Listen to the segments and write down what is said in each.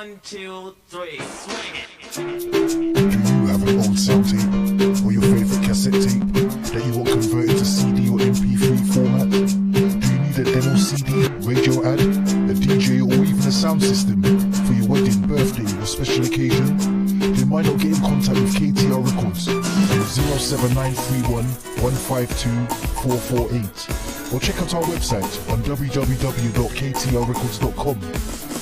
1, 2, 3, swing it. Do you have an old sound tape or your favorite cassette tape that you want converted to CD or MP3 format? Do you need a demo CD, radio ad, a DJ or even a sound system for your wedding, birthday or special occasion? Then why not get in contact with KTR Records on 07931 152 448 or check out our website on www.ktrrecords.com.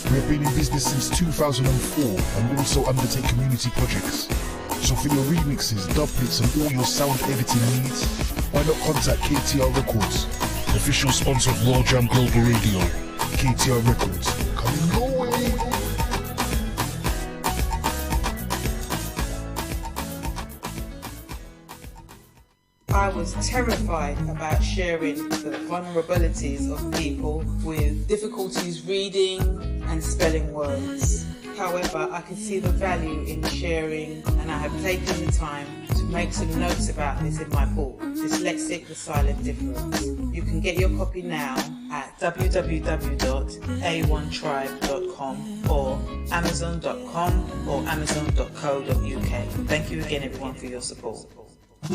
We have been in business since 2004 and also undertake community projects. So for your remixes, doublets and all your sound editing needs, why not contact KTR Records, official sponsor of World Jam Global Radio. KTR Records, coming your way. I was terrified about sharing the vulnerabilities of people with difficulties reading and spelling words. However, I could see the value in sharing, and I have taken the time to make some notes about this in my book, Dyslexic: The Silent Difference. You can get your copy now at www.a1tribe.com or amazon.com or amazon.co.uk. Thank you again, everyone, for your support.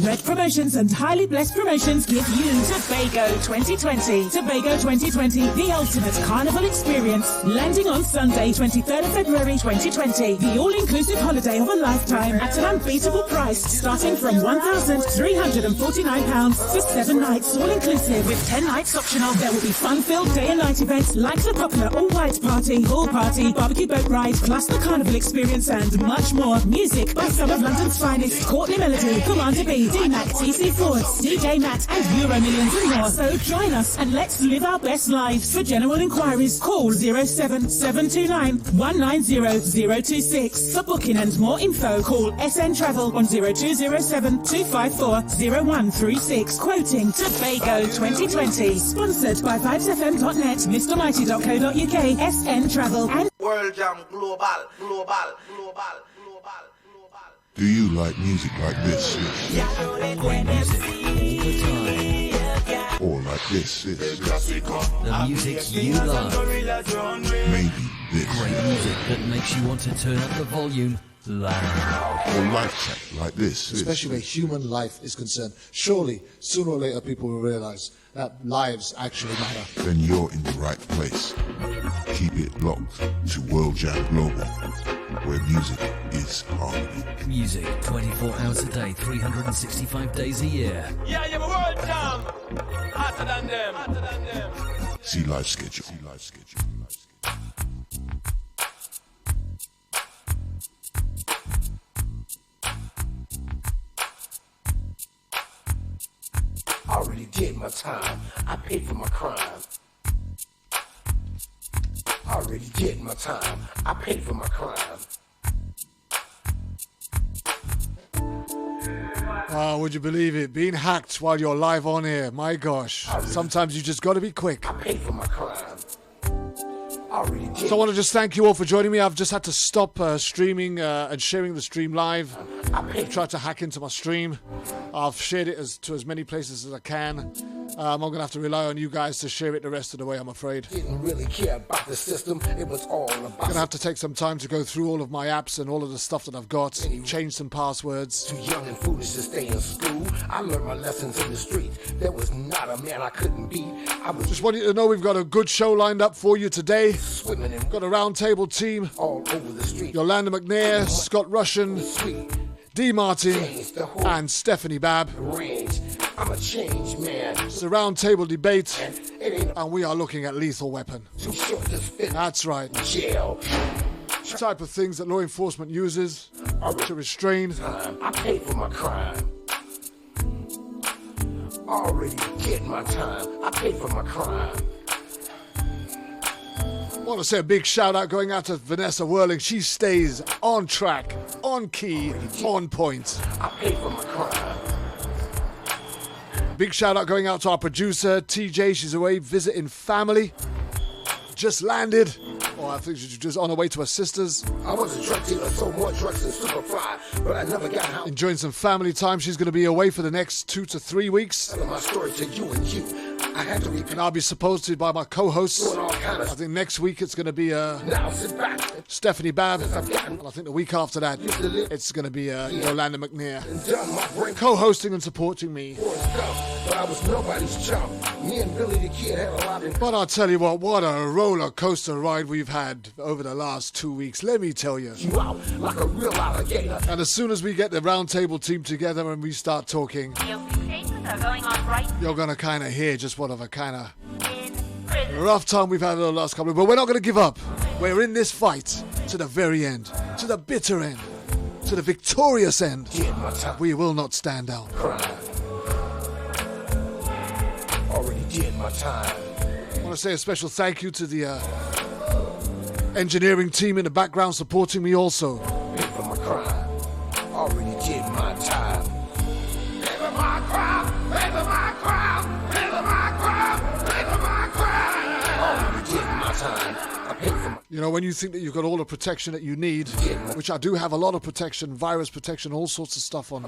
Red Promotions and Highly Blessed Promotions give you Tobago 2020. Tobago 2020, the ultimate carnival experience. Landing on Sunday, 23rd of February 2020. The all-inclusive holiday of a lifetime at an unbeatable price, starting from £1,349 for 7 nights, all-inclusive. With 10 nights optional, there will be fun-filled day and night events like the popular all-white party, pool party, barbecue boat ride, plus the carnival experience and much more. Music by some of London's finest, Courtney Melody, Commander B, D-Mac, TC Force, DJ Matt and Euro Millions and more. So join us and let's live our best lives. For general inquiries, call 07729 190 026. For booking and more info, call SN Travel on 0207 254 0136. Quoting Tobago 2020. Sponsored by vibesfm.net, MrMighty.co.uk, SN Travel and World Jam Global. Do you like music like this? Great music all the time. Or like this? The music you love. Maybe this. Great music that makes you want to turn up the volume loud. Or life track like this. Especially where human life is concerned. Surely, sooner or later, people will realize that lives actually matter. Then you're in the right place. Keep it locked to World Jam Global, where music is harmony. Music 24 hours a day, 365 days a year. Yeah, you're a World Jam. Hotter than them. See live schedule. I already did my time. I paid for my crime. I already did my time. I paid for my crime. Would you believe it? Being hacked while you're live on air. My gosh. Sometimes you just got to be quick. I paid for my crime. So I want to just thank you all for joining me. I've just had to stop streaming and sharing the stream live. I've tried to hack into my stream. I've shared it to as many places as I can. I'm going to have to rely on you guys to share it the rest of the way, I'm afraid. Didn't really care about the system. It was all about. I'm going to have to take some time to go through all of my apps and all of the stuff that I've got, change some passwords. Too young and foolish to stay in school. I learned my lessons in the street. There was not a man I couldn't beat. I was just want you to know we've got a good show lined up for you today. Swimming in got a Roundtable team. All over the street. Yolanda McNair, Scott Russian, D. Martin, and Stephanie Babb. I'm a changed man. It's a Roundtable debate, and we are looking at Lethal Weapon. That's right. Jail. The type of things that law enforcement uses to restrain. I paid for my crime. Already getting my time. I paid for my crime. I want to say a big shout out going out to Vanessa Whirling. She stays on track, on key, on point. I paid for my crime. Big shout out going out to our producer, TJ. She's away visiting family. Just landed. Oh, I think she's just on her way to her sister's. I was a drug dealer, sold more drugs than Superfly, but I never got out. Enjoying some family time. She's going to be away for the next 2 to 3 weeks. Telling my story to you and you. I had to repeat. And I'll be supposed to by my co-hosts. Doing all kind of I think next week it's going to be now sit back. Stephanie Babb. And I think the week after that, it's going to be Yolanda McNair co-hosting and supporting me. But I was nobody's chump. Me and Billy the Kid had a lot in. But I'll tell you what a roller coaster ride we've had over the last 2 weeks. Let me tell you. You out like a real alligator. And as soon as we get the Roundtable team together and we start talking, you're going to kind of hear just what of a kind of rough time we've had in the last couple of. But we're not going to give up. We're in this fight to the very end, to the bitter end, to the victorious end. We will not stand down. Already did my time. I want to say a special thank you to the engineering team in the background supporting me also. Pay for my crime. Already did my time. Pay for my crime. Pay for my crime. Pay for my crime. Pay for my crime. Already did my time. I paid for my. You know, when you think that you've got all the protection that you need, which I do have a lot of protection, virus protection, all sorts of stuff on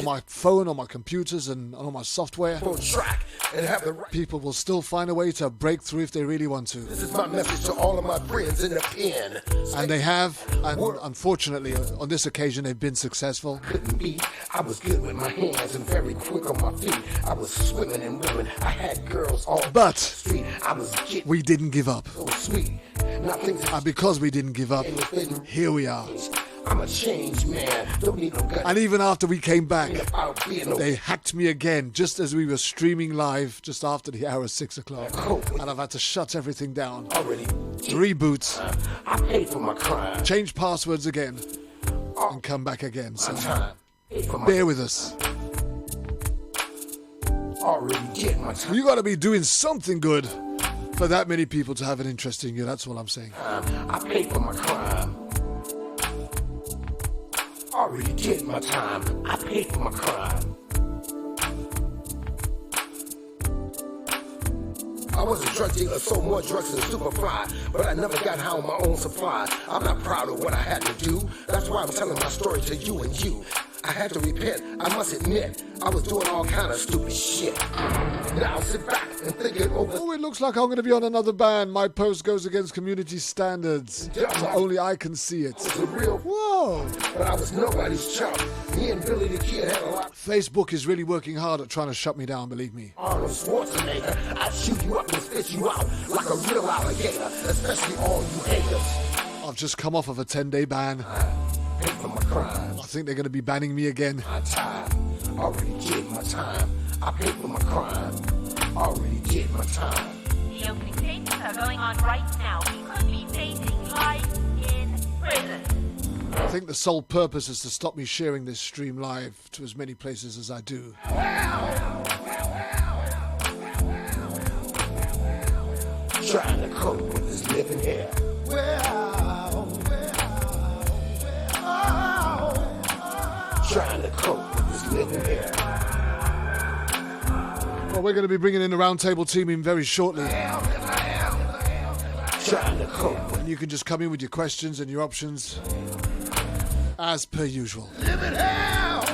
my phone, on my computers, and on my software, people will still find a way to break through if they really want to. This is my message to all of my friends in the pen. And they have, and unfortunately, on this occasion, they've been successful. Couldn't be. I was good with my hands and very quick on my feet. I was swimming in women. I had girls all but the street. I was getting we didn't give up. so sweet. And because we didn't give up, here we are. I'm a changed man. Don't need no gun. And even after we came back, they hacked me again, just as we were streaming live, just after the hour of 6 o'clock. And I've had to shut everything down. Reboot. I paid for my crime. Change passwords again. And come back again. So bear with us. Already did my time. You got to be doing something good for that many people to have an interest in you. That's what I'm saying. I paid for my crime. Already did my time. I paid for my crime. I was a drug dealer, sold more drugs than Superfly, but I never got high on my own supply. I'm not proud of what I had to do. That's why I'm telling my story to you and you. I had to repent, I must admit, I was doing all kind of stupid shit. Now sit back and think it over. Oh, it looks like I'm going to be on another ban. My post goes against community standards. So only I can see it. Whoa. But I was nobody's chump. Me and Billy the Kid had a lot. Facebook is really working hard at trying to shut me down, believe me. Arnold Schwarzenegger, I'd shoot you up and spit you out like a real alligator, especially all you haters. I've just come off of a 10-day ban. Pay for my crime. I think they're going to be banning me again. My time. Already did my time. I paid for my crime. Already did my time. The opening statements are going on right now. He could be facing life in prison. I think the sole purpose is to stop me sharing this stream live to as many places as I do. Trying to cope with this living here. Trying to cope with this living here. Well, we're going to be bringing in the Roundtable team in very shortly. Trying to cope. And you can just come in with your questions and your options as per usual. Living hell.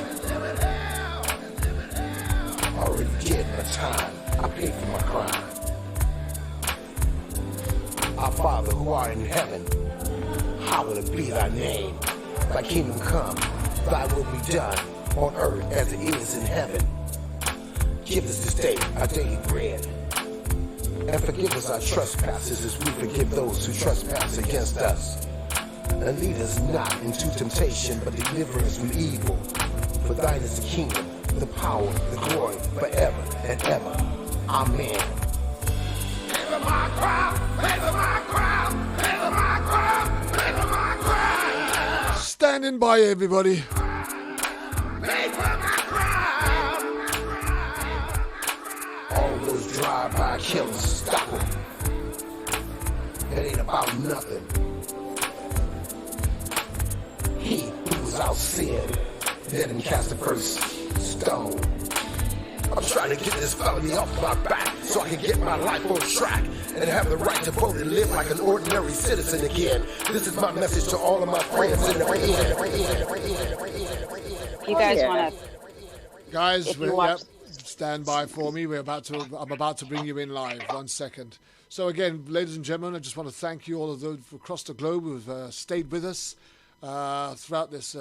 Already did my time. I paid for my crime. Our Father who art in heaven, hallowed be thy name. Thy kingdom come, thy will be done on earth as it is in heaven. Give us this day our daily bread. And forgive us our trespasses as we forgive those who trespass against us. And lead us not into temptation, but deliver us from evil. For thine is the kingdom, the power, the glory, forever and ever. Amen. Pay for my crime, pay for my crime, pay for my crime, pay for my crime. Standing by, everybody. Pay for my crime. All those drive-by killers, stop them. It ain't about nothing. He who was out sin, let him cast the first stone. I'm trying to get this felony off my back so I can get my life on track and have the right to vote and live like an ordinary citizen again. This is my message to all of my friends in the You guys want to... Guys, stand by for me. I'm about to bring you in live. 1 second. So again, ladies and gentlemen, I just want to thank you all of those across the globe who've stayed with us throughout this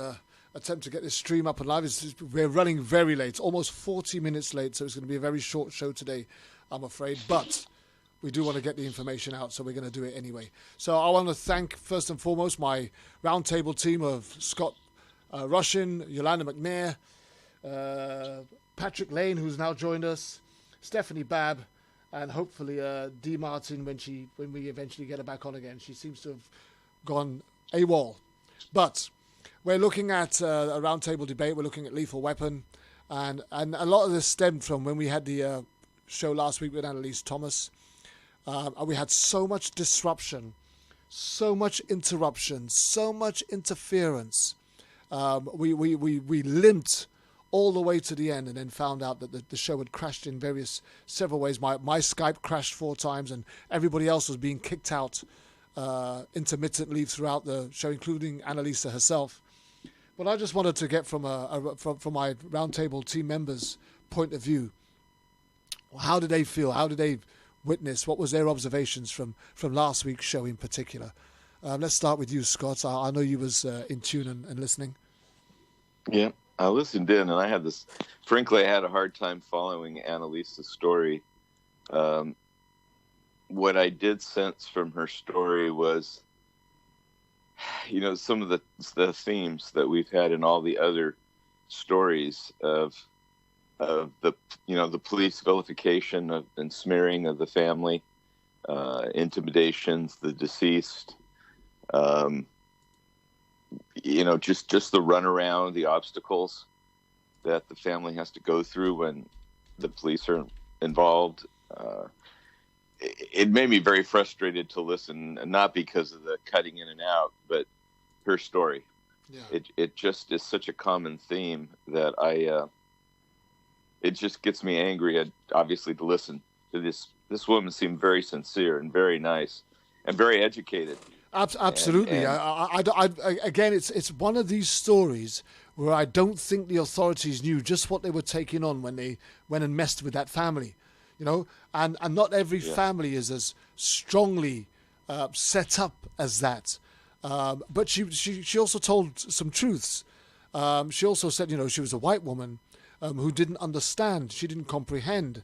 attempt to get this stream up and live. We're running very late, almost 40 minutes late, so it's going to be a very short show today, I'm afraid. But we do want to get the information out, so we're going to do it anyway. So I want to thank, first and foremost, my roundtable team of Scott Russian, Yolanda McNair, Patrick Lane, who's now joined us, Stephanie Babb, and hopefully Dee Martin when we eventually get her back on again. She seems to have gone AWOL. But we're looking at a roundtable debate. We're looking at Lethal Weapon. And a lot of this stemmed from when we had the show last week with Annalise Thomas. We had so much disruption, so much interruption, so much interference. We limped all the way to the end, and then found out that the show had crashed in several ways. My Skype crashed 4 times, and everybody else was being kicked out intermittently throughout the show, including Annalisa herself. But I just wanted to get from my roundtable team members' point of view, how did they feel? How did they witness? What was their observations from last week's show in particular? Let's start with you, Scott. I know you was in tune and listening. Yeah. I listened in, and I had a hard time following Annalisa's story. What I did sense from her story was, some of the themes that we've had in all the other stories of the police vilification and smearing of the family, intimidations, the deceased, just the runaround, the obstacles that the family has to go through when the police are involved. It made me very frustrated to listen, not because of the cutting in and out, but her story. Yeah. It just is such a common theme that it just gets me angry, obviously, to listen to this. This woman seemed very sincere and very nice and very educated. Absolutely. Again, it's one of these stories where I don't think the authorities knew just what they were taking on when they went and messed with that family, and not every family is as strongly set up as that. But she also told some truths. She also said, she was a white woman who didn't understand, she didn't comprehend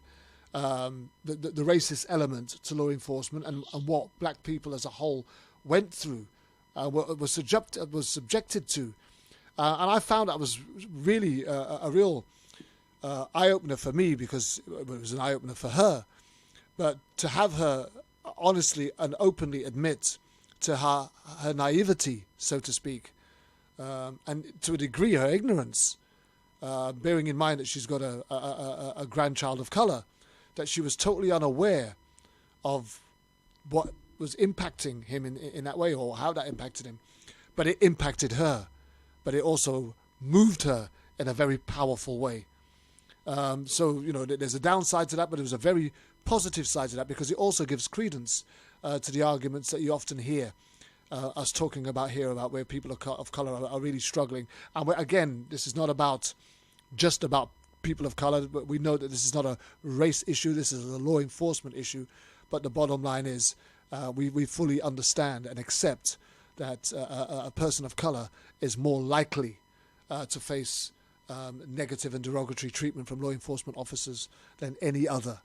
the racist element to law enforcement and what black people as a whole went through, was subjected to, and I found that was really a real eye-opener for me, because it was an eye-opener for her. But to have her honestly and openly admit to her naivety, so to speak, and to a degree her ignorance, bearing in mind that she's got a grandchild of colour, that she was totally unaware of what was impacting him in that way, or how that impacted him. But it impacted her, but it also moved her in a very powerful way. So there's a downside to that, but there's a very positive side to that, because it also gives credence to the arguments that you often hear us talking about here, about where people of colour are really struggling. And again, this is not just about people of colour, but we know that this is not a race issue, this is a law enforcement issue. But the bottom line is, we fully understand and accept that a person of colour is more likely to face negative and derogatory treatment from law enforcement officers than any other.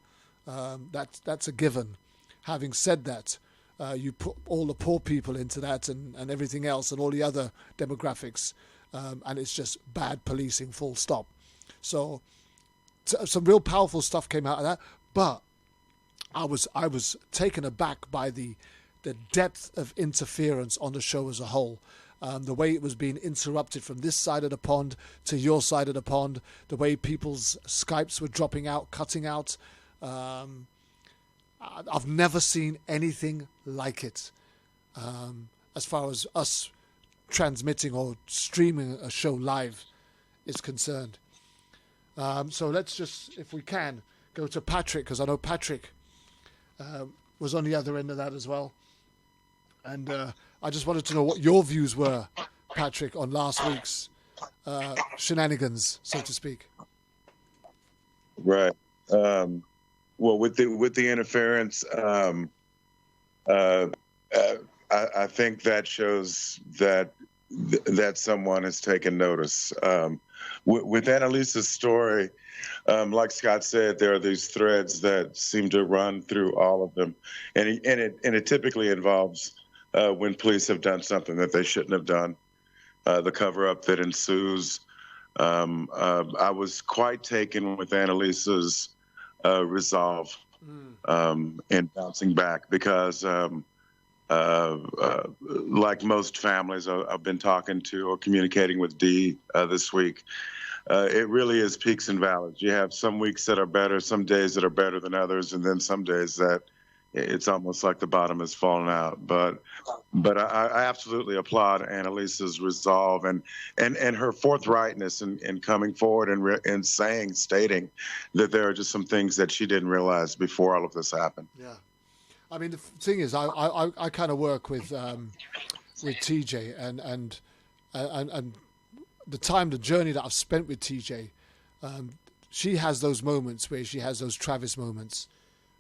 That's a given. Having said that, you put all the poor people into that and everything else and all the other demographics, and it's just bad policing, full stop. So some real powerful stuff came out of that, but I was taken aback by the depth of interference on the show as a whole. The way it was being interrupted from this side of the pond to your side of the pond, the way people's Skypes were dropping out, cutting out. I've never seen anything like it as far as us transmitting or streaming a show live is concerned. So let's just, if we can, go to Patrick, because I know Patrick was on the other end of that as well. And I just wanted to know what your views were, Patrick, on last week's shenanigans, so to speak. Right. Well, with the interference, uh, I think that shows that someone has taken notice. With Annalisa's story, like Scott said, there are these threads that seem to run through all of them, and it typically involves when police have done something that they shouldn't have done, the cover-up that ensues. I was quite taken with Annalisa's resolve in bouncing back, because like most families I've been talking to or communicating with Dee this week, it really is peaks and valleys. You have some weeks that are better, some days that are better than others, and then some days that it's almost like the bottom has fallen out. But I absolutely applaud Annalisa's resolve and her forthrightness in coming forward and stating that there are just some things that she didn't realize before all of this happened. Yeah. I mean, the thing is, I kind of work with TJ, and the journey that I've spent with TJ, she has those moments where she has those Travis moments,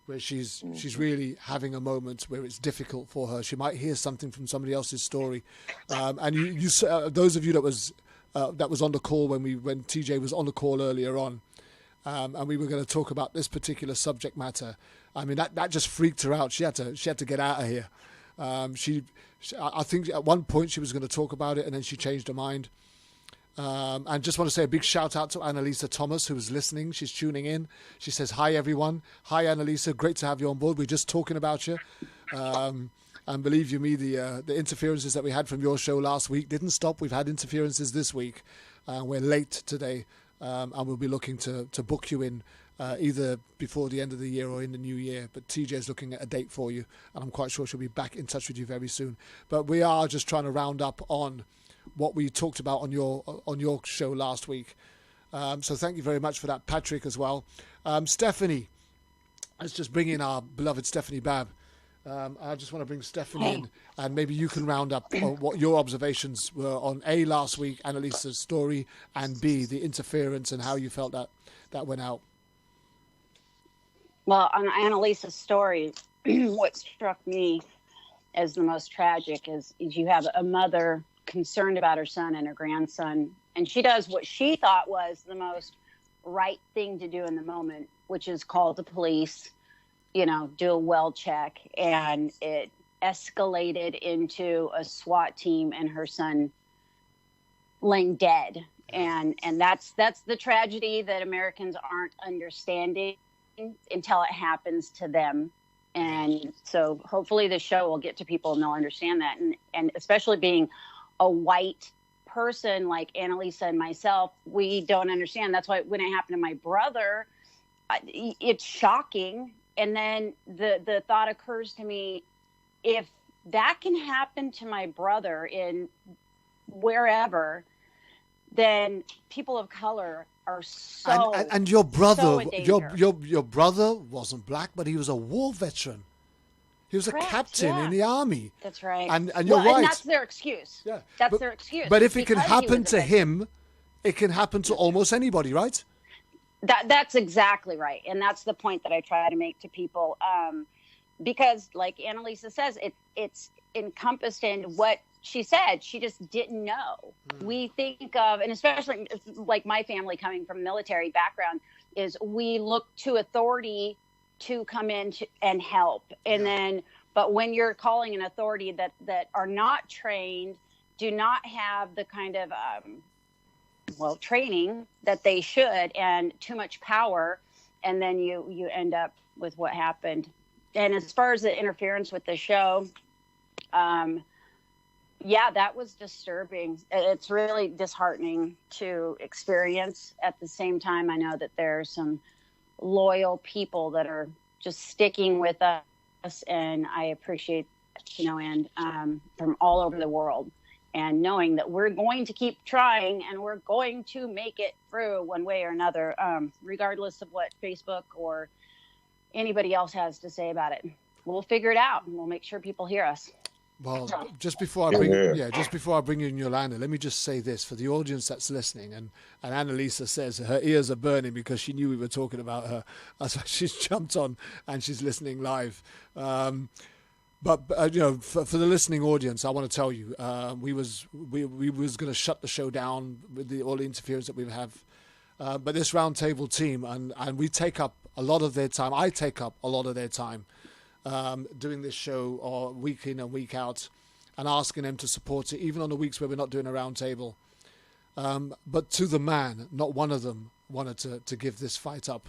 where she's really having a moment where it's difficult for her. She might hear something from somebody else's story, and you those of you that was on the call when TJ was on the call earlier on, and we were going to talk about this particular subject matter. I mean, that just freaked her out. She had to get out of here. I think at one point she was going to talk about it, and then she changed her mind. And just want to say a big shout out to Annalisa Thomas, who was listening. She's tuning in. She says, "Hi everyone. Hi Annalisa. Great to have you on board. We're just talking about you." And believe you me, the interferences that we had from your show last week didn't stop. We've had interferences this week. We're late today, and we'll be looking to book you in either before the end of the year or in the new year. But TJ's looking at a date for you, and I'm quite sure she'll be back in touch with you very soon. But we are just trying to round up on what we talked about on your show last week. So thank you very much for that, Patrick, as well. Stephanie, let's just bring in our beloved Stephanie Babb. I just want to bring Stephanie in, and maybe you can round up on what your observations were on A, last week, Annalisa's story, and B, the interference and how you felt that went out. Well, on Annalisa's story, what struck me as the most tragic is you have a mother concerned about her son and her grandson, and she does what she thought was the most right thing to do in the moment, which is call the police, do a well check, and it escalated into a SWAT team and her son laying dead. And that's the tragedy that Americans aren't understanding until it happens to them. And so hopefully the show will get to people and they'll understand that. And especially being a white person like Annalisa and myself, we don't understand. That's why when it happened to my brother, it's shocking. And then the thought occurs to me, if that can happen to my brother in wherever, then people of color are so and your brother, so your brother wasn't black, but he was a war veteran. He was Correct, a captain in the army. That's right. And you're right. And that's their excuse. Yeah. That's their excuse. But if it can happen to him, it can happen to almost anybody, right? That's exactly right. And that's the point that I try to make to people. Because like Annalisa says, it's encompassed in what she said. She just didn't know. We think of, and especially like my family coming from military background, is we look to authority to come in and help. And then, but when you're calling an authority that are not trained, do not have the kind of, training that they should, and too much power. And then you end up with what happened. And as far as the interference with the show, that was disturbing. It's really disheartening to experience. At the same time, I know that there are some loyal people that are just sticking with us, and I appreciate and from all over the world, and knowing that we're going to keep trying and we're going to make it through one way or another, regardless of what Facebook or anybody else has to say about it. We'll figure it out, and we'll make sure people hear us. Well, just before I bring you in Yolanda, let me just say this for the audience that's listening. And Annalisa says her ears are burning because she knew we were talking about her. That's why she's jumped on and she's listening live. But you know, for the listening audience, I want to tell you, we was going to shut the show down with all the interference that we have. But this roundtable team, and we take up a lot of their time. I take up a lot of their time doing this show, or week in and week out, and asking them to support it, even on the weeks where we're not doing a roundtable. But to the man, not one of them wanted to give this fight up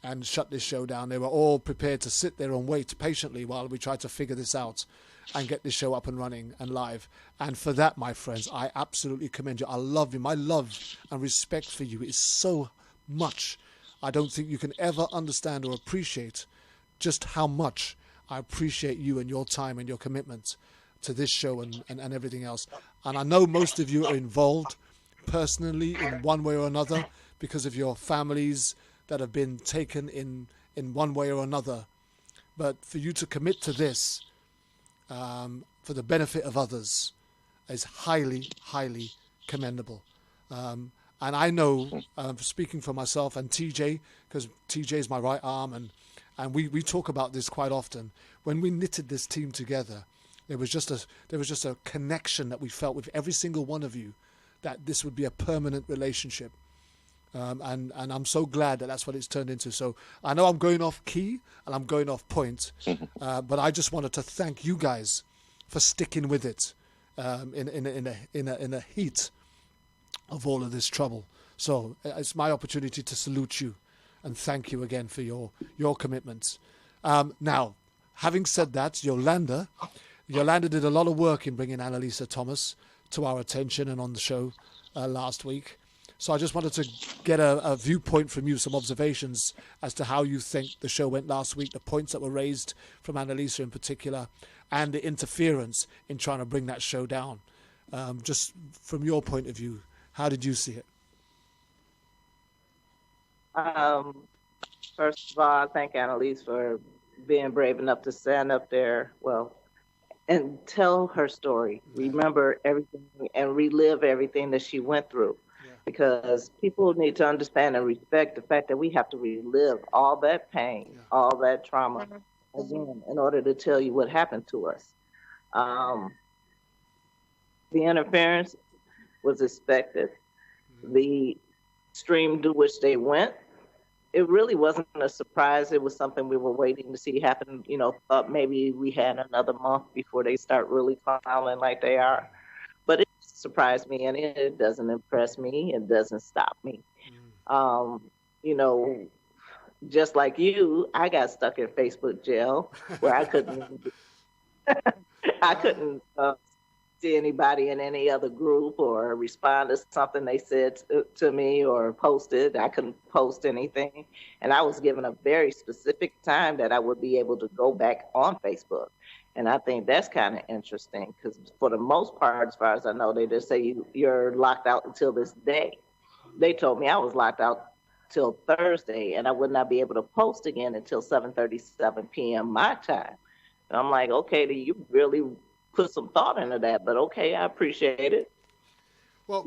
and shut this show down. They were all prepared to sit there and wait patiently while we tried to figure this out and get this show up and running and live. And for that, my friends, I absolutely commend you. I love you. My love and respect for you is so much. I don't think you can ever understand or appreciate just how much I appreciate you and your time and your commitment to this show and everything else. And I know most of you are involved personally in one way or another because of your families that have been taken in one way or another. But for you to commit to this for the benefit of others is highly, highly commendable. And I know, speaking for myself and TJ, because TJ is my right arm, and we talk about this quite often. When we knitted this team together, there was just a connection that we felt with every single one of you, that this would be a permanent relationship. And I'm so glad that that's what it's turned into. So I know I'm going off key and I'm going off point, but I just wanted to thank you guys for sticking with it in a heat of all of this trouble. So it's my opportunity to salute you and thank you again for your commitments. Now, having said that, Yolanda did a lot of work in bringing Annalisa Thomas to our attention and on the show last week. So I just wanted to get a viewpoint from you, some observations as to how you think the show went last week, the points that were raised from Annalisa in particular, and the interference in trying to bring that show down. Just from your point of view, how did you see it? First of all, I thank Annalise for being brave enough to stand up there, and tell her story, remember everything, and relive everything that she went through. Because people need to understand and respect the fact that we have to relive all that pain, all that trauma, again, in order to tell you what happened to us. The interference was expected. The extreme to which they went, it really wasn't a surprise. It was something we were waiting to see happen. Thought maybe we had another month before they start really clowning like they are. But it surprised me, and it doesn't impress me. It doesn't stop me. Just like you, I got stuck in Facebook jail where I couldn't see anybody in any other group or respond to something they said to me or posted. I couldn't post anything. And I was given a very specific time that I would be able to go back on Facebook. And I think that's kind of interesting because for the most part, as far as I know, they just say you're locked out until this day. They told me I was locked out till Thursday and I would not be able to post again until 7:37 p.m. my time. And I'm like, okay, you really put some thought into that, but okay, I appreciate it. Well,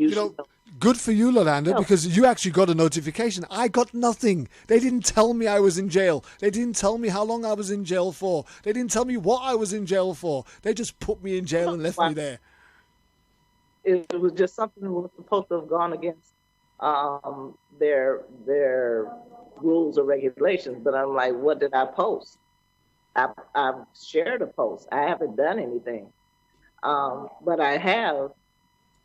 good for you, Yolanda, because you actually got a notification. I got nothing. They didn't tell me I was in jail. They didn't tell me how long I was in jail for. They didn't tell me what I was in jail for. They just put me in jail and left me there. It was just something that was supposed to have gone against their rules or regulations. But I'm like, what did I post? I've shared a post. I haven't done anything. But I have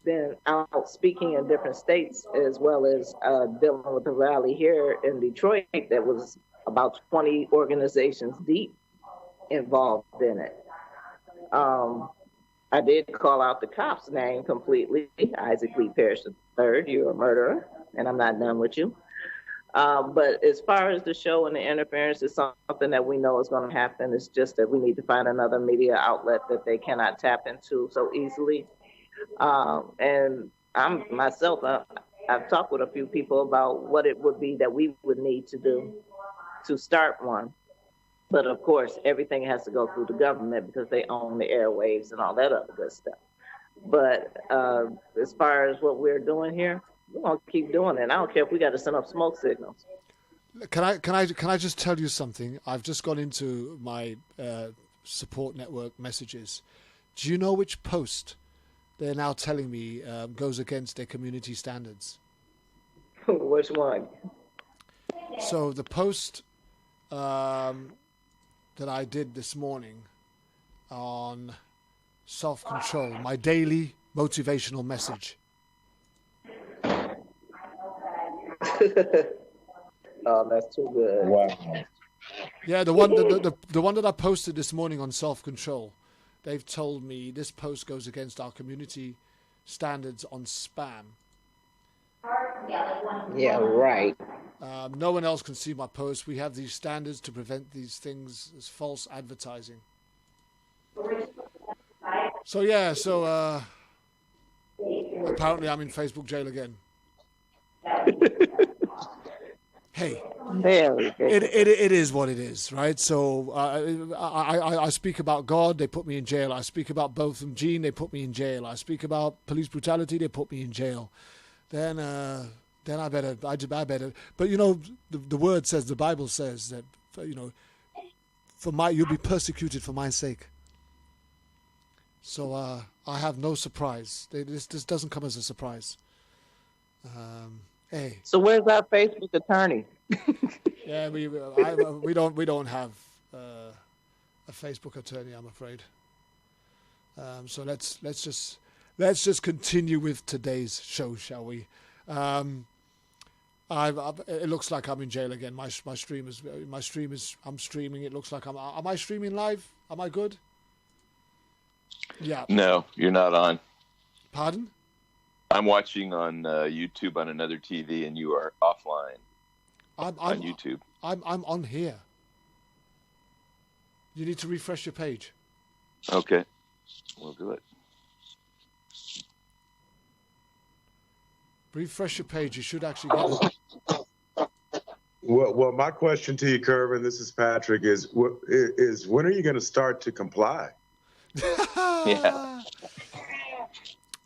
been out speaking in different states, as well as dealing with the rally here in Detroit that was about 20 organizations deep involved in it. I did call out the cop's name completely. Isaac Lee Parrish III, you're a murderer, and I'm not done with you. But as far as the show and the interference, is something that we know is going to happen. It's just that we need to find another media outlet that they cannot tap into so easily. And I'm myself, I've talked with a few people about what it would be that we would need to do to start one. But of course, everything has to go through the government because they own the airwaves and all that other good stuff. But as far as what we're doing here, we're gonna keep doing it. I don't care if we got to send up smoke signals. Can I just tell you something? I've just gone into my support network messages. Do you know which post they're now telling me goes against their community standards? Which one? So the post that I did this morning on self-control, my daily motivational message. Oh, that's too good. Wow. Yeah, the one that I posted this morning on self-control, they've told me this post goes against our community standards on spam. Yeah, right. No one else can see my post. We have these standards to prevent these things as false advertising. So yeah, apparently I'm in Facebook jail again. Hey, it is what it is, right? So I speak about God, they put me in jail. I speak about Botham Jean, they put me in jail. I speak about police brutality, they put me in jail. Then I better. But you know, the word says, the Bible says that you'll be persecuted for my sake. So I have no surprise. This doesn't come as a surprise. Hey. So where's our Facebook attorney? Yeah, we don't have a Facebook attorney, I'm afraid. So let's just continue with today's show, shall we? It looks like I'm in jail again. My stream is. I'm streaming. It looks like am I streaming live? Am I good? Yeah. No, you're not on. Pardon? I'm watching on YouTube on another TV, and you are offline. I'm on YouTube. I'm on here. You need to refresh your page. Okay, we'll do it. Refresh your page. You should actually get it. Well, my question to you, Kervin, this is Patrick, is when are you going to start to comply? Yeah.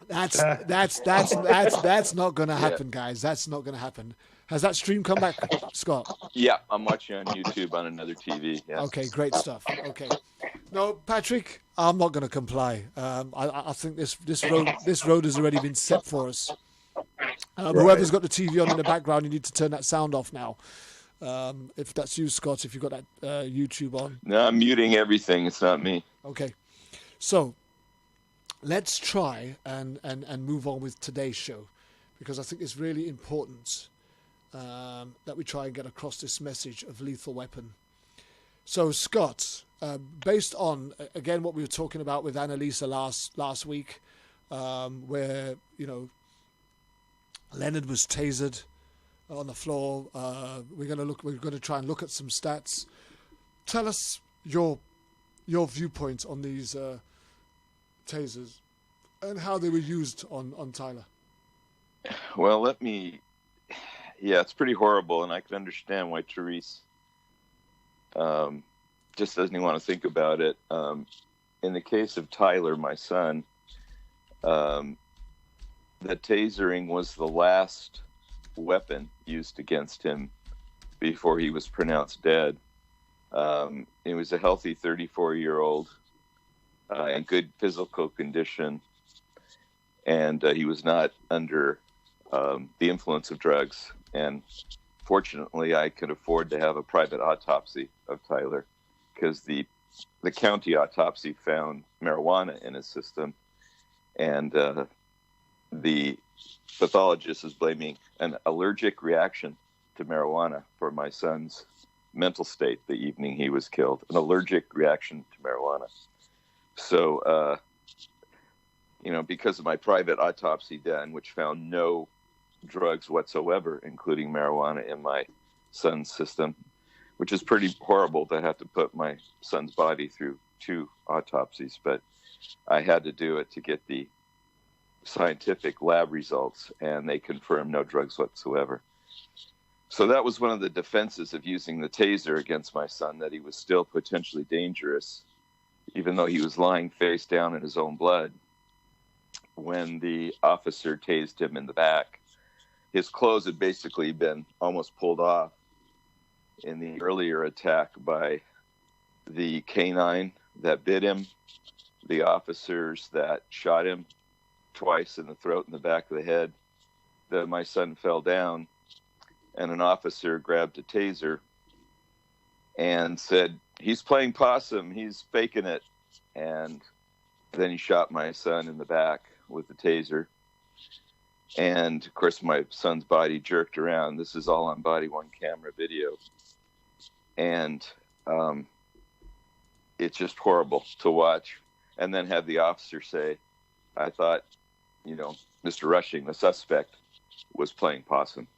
That's not going to happen, guys. That's not going to happen. Has that stream come back, Scott? Yeah, I'm watching on YouTube on another TV. Yes. Okay, great stuff. Okay. No, Patrick, I'm not going to comply. I think this road has already been set for us. Whoever's got the TV on in the background, you need to turn that sound off now. If that's you, Scott, if you've got that YouTube on. No, I'm muting everything. It's not me. Okay. So let's try and move on with today's show, because I think it's really important that we try and get across this message of lethal weapon. So, Scott, based on, again, what we were talking about with Annalisa last week, where, Leonard was tasered on the floor. We're going to try and look at some stats. Tell us your viewpoint on these tasers and how they were used on Tyler. Well, it's pretty horrible, and I can understand why Therese just doesn't even want to think about it. In the case of Tyler, my son, the tasering was the last weapon used against him before he was pronounced dead. He was a healthy 34-year-old in good physical condition, and he was not under the influence of drugs. And fortunately, I could afford to have a private autopsy of Tyler, because the county autopsy found marijuana in his system, and the pathologist is blaming an allergic reaction to marijuana for my son's mental state the evening he was killed, an allergic reaction to marijuana. So, because of my private autopsy done, which found no drugs whatsoever, including marijuana, in my son's system, which is pretty horrible to have to put my son's body through 2 autopsies, but I had to do it to get the scientific lab results, and they confirmed no drugs whatsoever. So that was one of the defenses of using the taser against my son, that he was still potentially dangerous, even though he was lying face down in his own blood. When the officer tased him in the back, his clothes had basically been almost pulled off in the earlier attack by the canine that bit him, the officers that shot him twice in the throat and the back of the head, that my son fell down and an officer grabbed a taser and said, "He's playing possum, he's faking it." And then he shot my son in the back with the taser. And of course, my son's body jerked around. This is all on body worn camera video. And it's just horrible to watch. And then have the officer say, "I thought, Mr. Rushing, the suspect, was playing possum."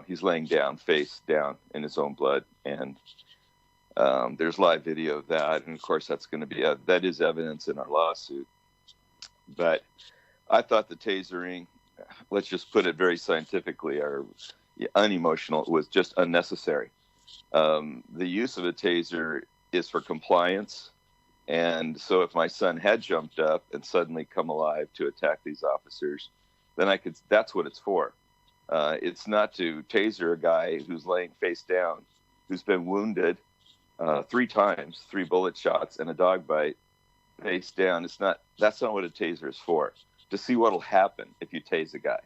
He's laying down, face down in his own blood. And there's live video of that. And of course, that's going to be, that is evidence in our lawsuit. But I thought the tasering, let's just put it very scientifically or unemotional, was just unnecessary. The use of a taser is for compliance. And so if my son had jumped up and suddenly come alive to attack these officers, then that's what it's for. It's not to taser a guy who's laying face down, who's been wounded 3 times, 3 bullet shots and a dog bite, face down. That's not what a taser is for. To see what'll happen if you tase a guy.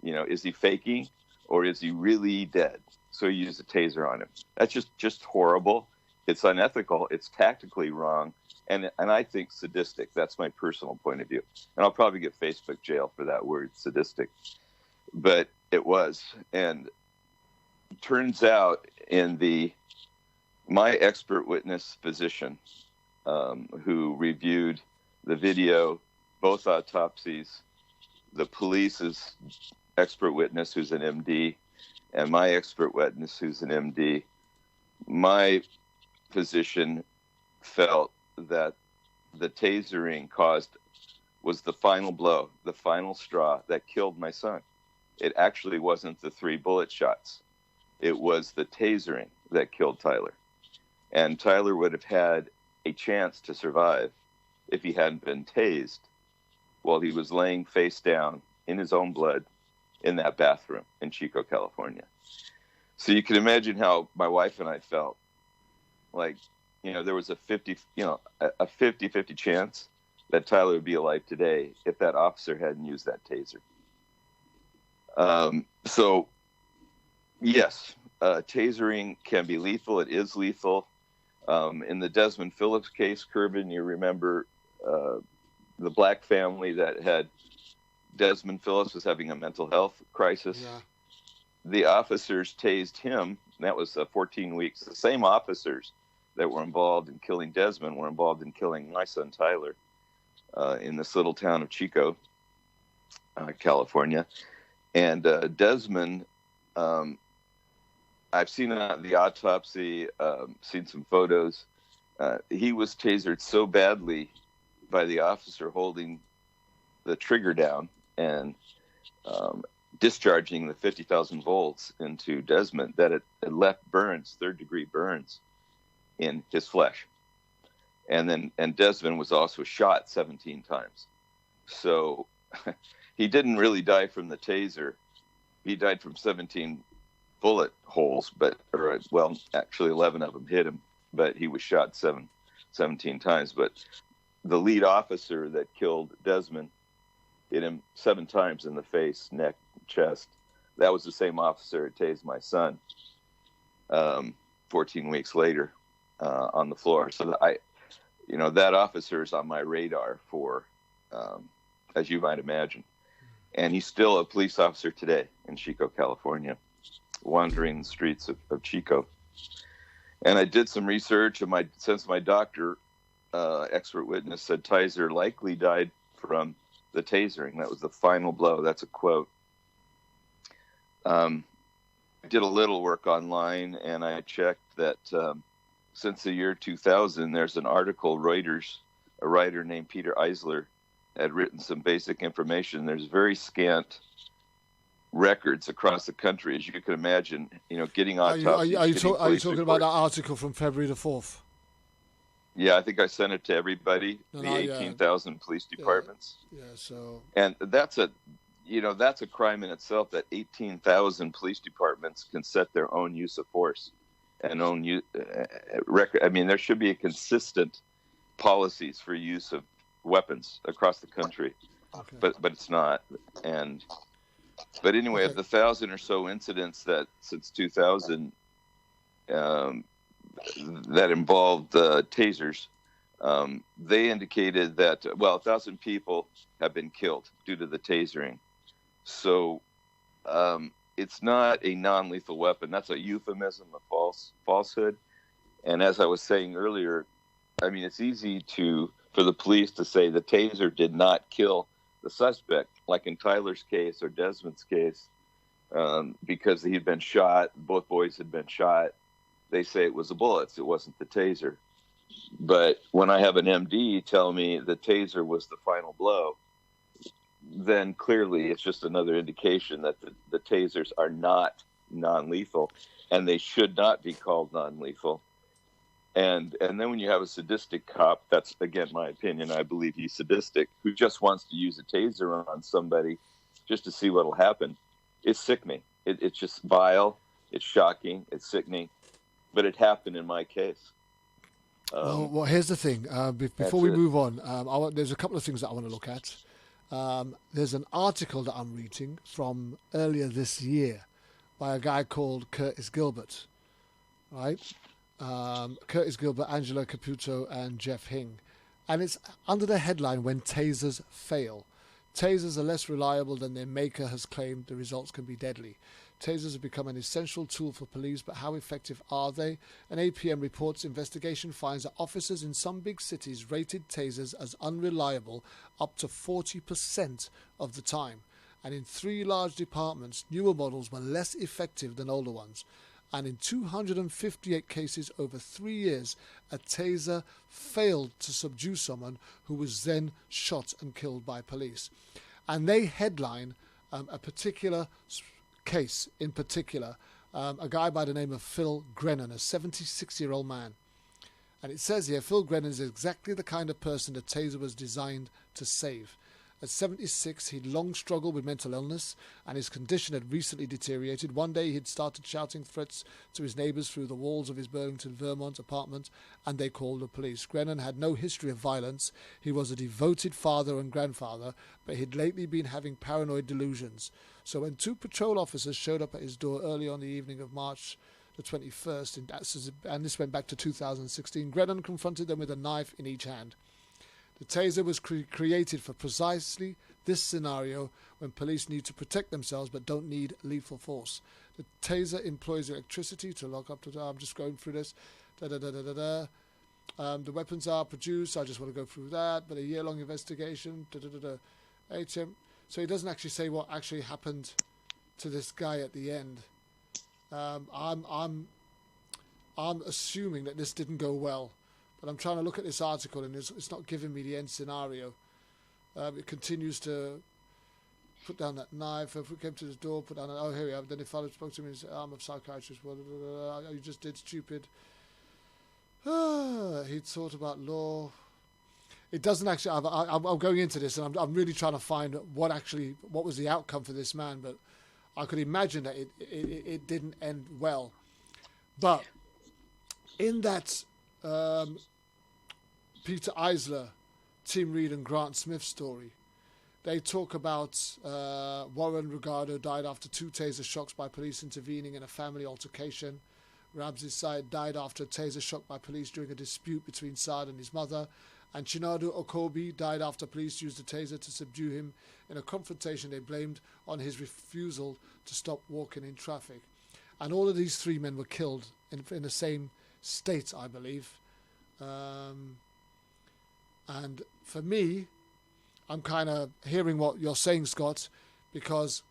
Is he faking or is he really dead? So you use a taser on him. That's just horrible. It's unethical. It's tactically wrong. And I think sadistic. That's my personal point of view. And I'll probably get Facebook jail for that word, sadistic. But it was. And turns out my expert witness physician who reviewed the video, both autopsies, the police's expert witness, who's an MD, and my expert witness, who's an MD, my physician felt that the tasering was the final blow, the final straw that killed my son. It actually wasn't the 3 bullet shots. It was the tasering that killed Tyler. And Tyler would have had a chance to survive if he hadn't been tased while he was laying face down in his own blood in that bathroom in Chico, California. So you can imagine how my wife and I felt. Like, there was a 50-50 chance that Tyler would be alive today if that officer hadn't used that taser. So, yes, tasering can be lethal. It is lethal. In the Desmond Phillips case, Kervin, you remember the black family that had Desmond Phillips was having a mental health crisis. Yeah. The officers tased him. And that was 14 weeks. The same officers that were involved in killing Desmond were involved in killing my son Tyler in this little town of Chico, California. And Desmond, I've seen the autopsy, seen some photos. He was tasered so badly by the officer holding the trigger down and discharging the 50,000 volts into Desmond that it left burns, 3rd-degree burns in his flesh. And Desmond was also shot 17 times. So he didn't really die from the taser. He died from 17 bullet holes, actually 11 of them hit him, but he was shot 17 times. But the lead officer that killed Desmond hit him 7 times in the face, neck, chest. That was the same officer that tased my son 14 weeks later on the floor. So that officer is on my radar for, as you might imagine. And he's still a police officer today in Chico, California, wandering the streets of Chico. And I did some research, and since my doctor, expert witness, said Tyler likely died from the tasering. That was the final blow. That's a quote. I did a little work online, and I checked that since the year 2000, there's an article, Reuters, a writer named Peter Eisler had written some basic information. There's very scant records across the country, as you can imagine, getting autopsies. Are you talking about that article from February the 4th? Yeah, I think I sent it to everybody, 18,000 police departments. Yeah, so... And that's a crime in itself, that 18,000 police departments can set their own use of force. and own record. I mean, there should be a consistent policies for use of weapons across the country, but it's not. But anyway, of the 1,000 or so incidents that since 2000 that involved tasers, they indicated that 1,000 people have been killed due to the tasering. So it's not a non-lethal weapon. That's a euphemism, a falsehood. And as I was saying earlier, I mean, it's easy for the police to say the taser did not kill the suspect, like in Tyler's case or Desmond's case, because he'd been shot. Both boys had been shot. They say it was the bullets. It wasn't the taser. But when I have an MD tell me the taser was the final blow, then clearly it's just another indication that the tasers are not non-lethal, and they should not be called non-lethal. And then when you have a sadistic cop, that's, again, my opinion, I believe he's sadistic, who just wants to use a taser on somebody just to see what'll happen. It's sickening. It's just vile. It's shocking. It's sickening. But it happened in my case. Well, here's the thing. Before we move on, there's a couple of things that I want to look at. There's an article that I'm reading from earlier this year by a guy called Curtis Gilbert, right? Curtis Gilbert, Angelo Caputo, and Jeff Hing. And it's under the headline, "When Tasers Fail." Tasers are less reliable than their maker has claimed. The results can be deadly. Tasers have become an essential tool for police, but how effective are they? An APM reports investigation finds that officers in some big cities rated tasers as unreliable up to 40% of the time. And in 3 large departments, newer models were less effective than older ones. And in 258 cases over 3 years, a taser failed to subdue someone who was then shot and killed by police. And they headline a particular case in particular, a guy by the name of Phil Grennan, a 76-year-old man. And it says here, Phil Grennan is exactly the kind of person the taser was designed to save. At 76, he'd long struggled with mental illness, and his condition had recently deteriorated. One day, he'd started shouting threats to his neighbours through the walls of his Burlington, Vermont apartment, and they called the police. Grennan had no history of violence. He was a devoted father and grandfather, but he'd lately been having paranoid delusions. So when 2 patrol officers showed up at his door early on the evening of March the 21st, and this went back to 2016, Grennan confronted them with a knife in each hand. The taser was created for precisely this scenario when police need to protect themselves but don't need lethal force. The taser employs electricity to lock up to... I'm just going through this. The weapons are produced. I just want to go through that. But a year-long investigation. HM. So he doesn't actually say what actually happened to this guy at the end. I'm assuming that this didn't go well. But I'm trying to look at this article, and it's not giving me the end scenario. It continues to put down that knife. If we came to the door, put down... Oh, here we are. Then if I spoke to him, he said, I'm a psychiatrist. You just did stupid. He'd thought about law. It doesn't actually... I'm going into this, and I'm really trying to find what was the outcome for this man. But I could imagine that it didn't end well. But in that... Peter Eisler, Tim Reed and Grant Smith story. They talk about Warren Regardo died after 2 taser shocks by police intervening in a family altercation. Ramsey Said died after a taser shock by police during a dispute between Saad and his mother. And Chinadu Okobi died after police used a taser to subdue him in a confrontation they blamed on his refusal to stop walking in traffic. And all of these 3 men were killed in the same state, I believe. And for me, I'm kind of hearing what you're saying, Scott, because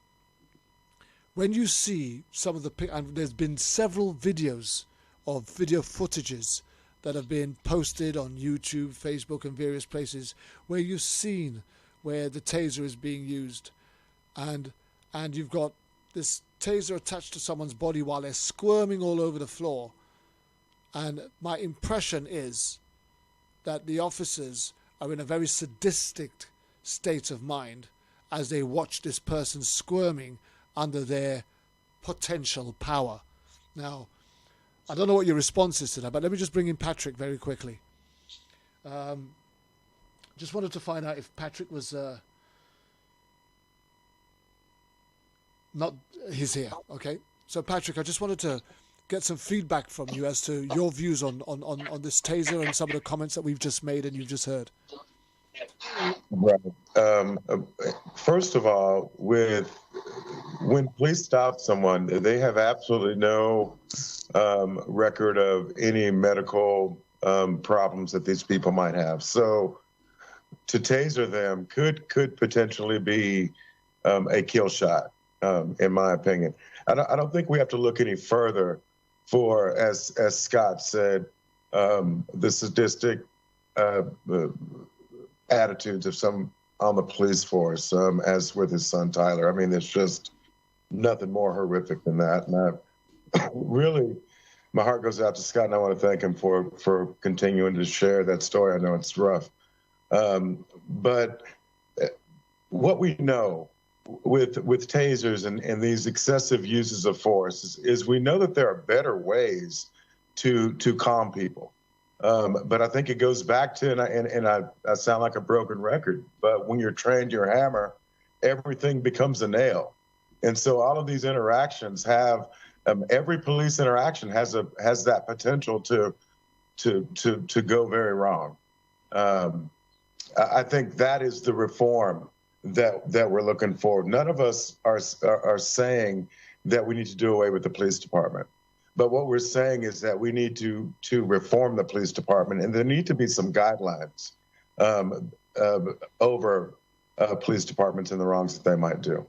when you see some of the... And there's been several videos of video footages that have been posted on YouTube, Facebook, and various places where you've seen where the taser is being used. And you've got this taser attached to someone's body while they're squirming all over the floor. And my impression is that the officers are in a very sadistic state of mind as they watch this person squirming under their potential power. Now, I don't know what your response is to that, but let me just bring in Patrick very quickly. Just wanted to find out if Patrick was not. He's here, okay? So Patrick, I just wanted to get some feedback from you as to your views on this taser and some of the comments that we've just made and you've just heard. Right. First of all, when police stop someone, they have absolutely no record of any medical problems that these people might have. So to taser them could potentially be a kill shot, in my opinion. I don't think we have to look any further for, as Scott said, the sadistic attitudes of some on the police force, as with his son Tyler. I mean, there's just nothing more horrific than that. And really, my heart goes out to Scott, and I want to thank him for continuing to share that story. I know it's rough. But what we know with tasers and these excessive uses of force is we know that there are better ways to calm people. But I think it goes back to, and I sound like a broken record, but when you're trained your hammer, everything becomes a nail. And so all of these interactions have, every police interaction has that potential to go very wrong. I think that is the reform that we're looking for. None of us are saying that we need to do away with the police department. But what we're saying is that we need to reform the police department, and there need to be some guidelines over police departments and the wrongs that they might do.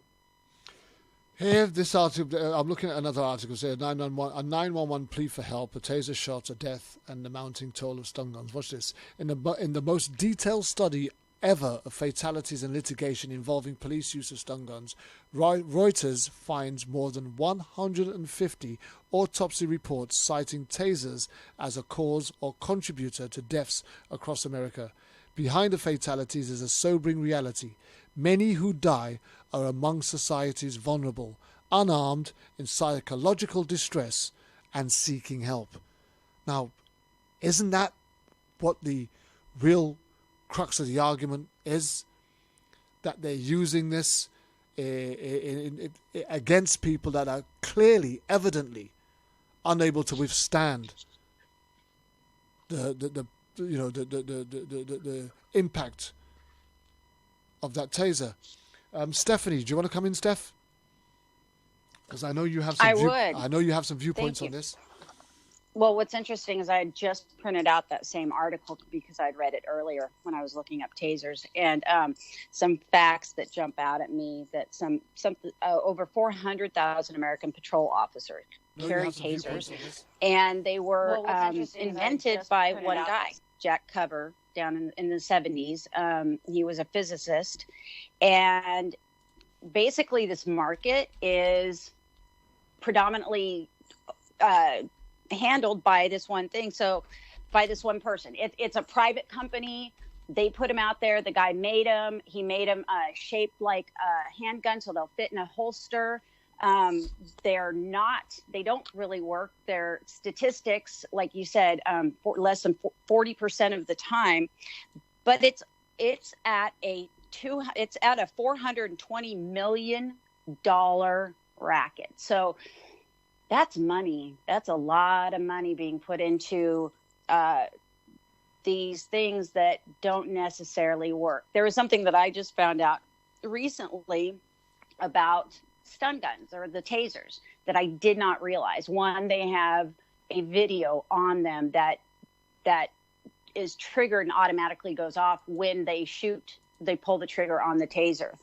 Here, this article, I'm looking at another article, say a 911 plea for help, a taser shot, a death, and the mounting toll of stun guns. Watch this. In the most detailed study ever of fatalities and litigation involving police use of stun guns, Reuters finds more than 150 autopsy reports citing tasers as a cause or contributor to deaths across America. Behind the fatalities is a sobering reality. Many who die are among society's vulnerable, unarmed, in psychological distress, and seeking help. Now, isn't that what the real crux of the argument is? That they're using this against people that are clearly, evidently unable to withstand the impact of that taser. Stephanie, do you want to come in, Steph? Because I know you have some. I know you have some viewpoints on this. Well, what's interesting is I had just printed out that same article because I'd read it earlier when I was looking up tasers, and some facts that jump out at me that some over 400,000 American patrol officers carry tasers, and they were invented by one guy, Jack Cover, down in the 70s. He was a physicist, and basically this market is predominantly handled by this one thing. So by this one person, it's a private company. They put them out there. The guy made them. He made them shaped like a handgun, so they'll fit in a holster. They don't really work. Their statistics, like you said, less than 40% of the time, but it's at a $420 million racket. So that's money. That's a lot of money being put into these things that don't necessarily work. There was something that I just found out recently about stun guns or the tasers that I did not realize. One, they have a video on them that is triggered and automatically goes off when they pull the trigger on the taser.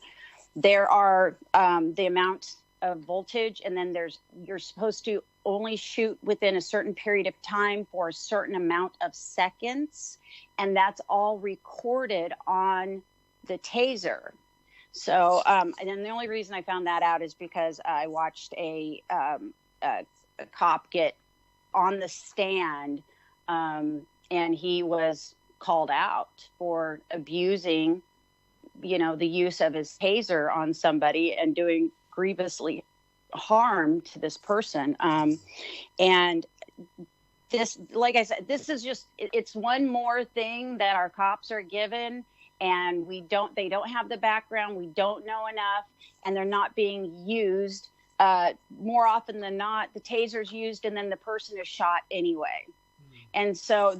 There are the amount of voltage, and then you're supposed to only shoot within a certain period of time for a certain amount of seconds, and that's all recorded on the taser. So, and then the only reason I found that out is because I watched a cop get on the stand, and he was called out for abusing, the use of his taser on somebody and doing grievously harm to this person. And this, like I said, this is just, it's one more thing that our cops are given, and they don't have the background. We don't know enough, and they're not being used. More often than not, the taser's used and then the person is shot anyway. And so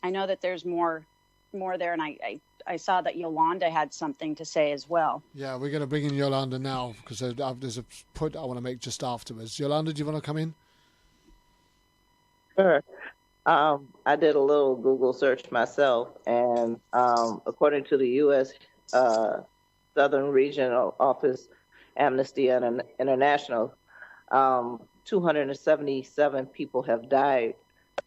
I know that there's more there, and I saw that Yolanda had something to say as well. Yeah, we're going to bring in Yolanda now, because there's a point I want to make just afterwards. Yolanda, do you want to come in? Sure. I did a little Google search myself, and according to the U.S. Southern Regional Office, Amnesty International, 277 people have died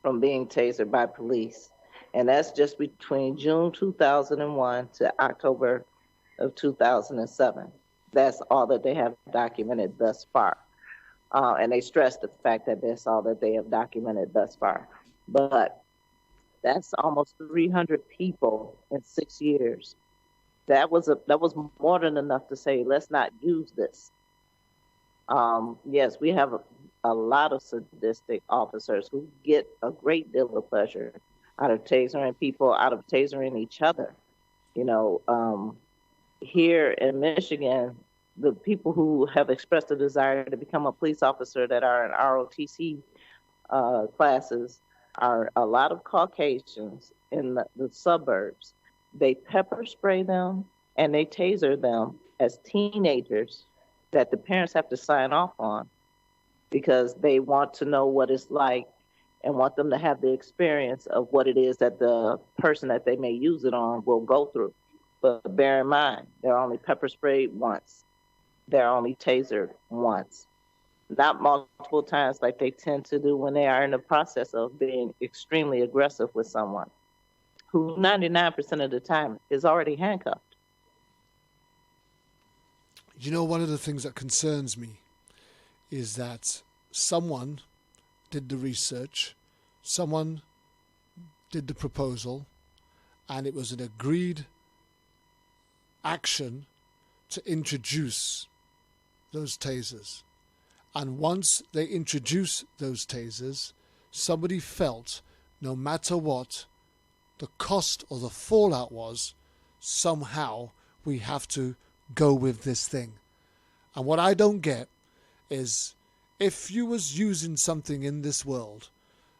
from being tasered by police. And that's just between June 2001 to October of 2007. That's all that they have documented thus far. And they stress the fact that that's all that they have documented thus far. But that's almost 300 people in 6 years. That was more than enough to say, let's not use this. Yes, we have a lot of sadistic officers who get a great deal of pleasure out of tasering people, out of tasering each other. You know, here in Michigan, the people who have expressed a desire to become a police officer that are in ROTC classes are a lot of Caucasians in the suburbs. They pepper spray them and they taser them as teenagers that the parents have to sign off on because they want to know what it's like and want them to have the experience of what it is that the person that they may use it on will go through. But bear in mind, they're only pepper sprayed once. They're only tasered once. Not multiple times like they tend to do when they are in the process of being extremely aggressive with someone who 99% of the time is already handcuffed. You know, one of the things that concerns me is that someone did the research, someone did the proposal, and it was an agreed action to introduce those tasers. And once they introduced those tasers, somebody felt no matter what the cost or the fallout was, somehow we have to go with this thing. And what I don't get is, if you was using something in this world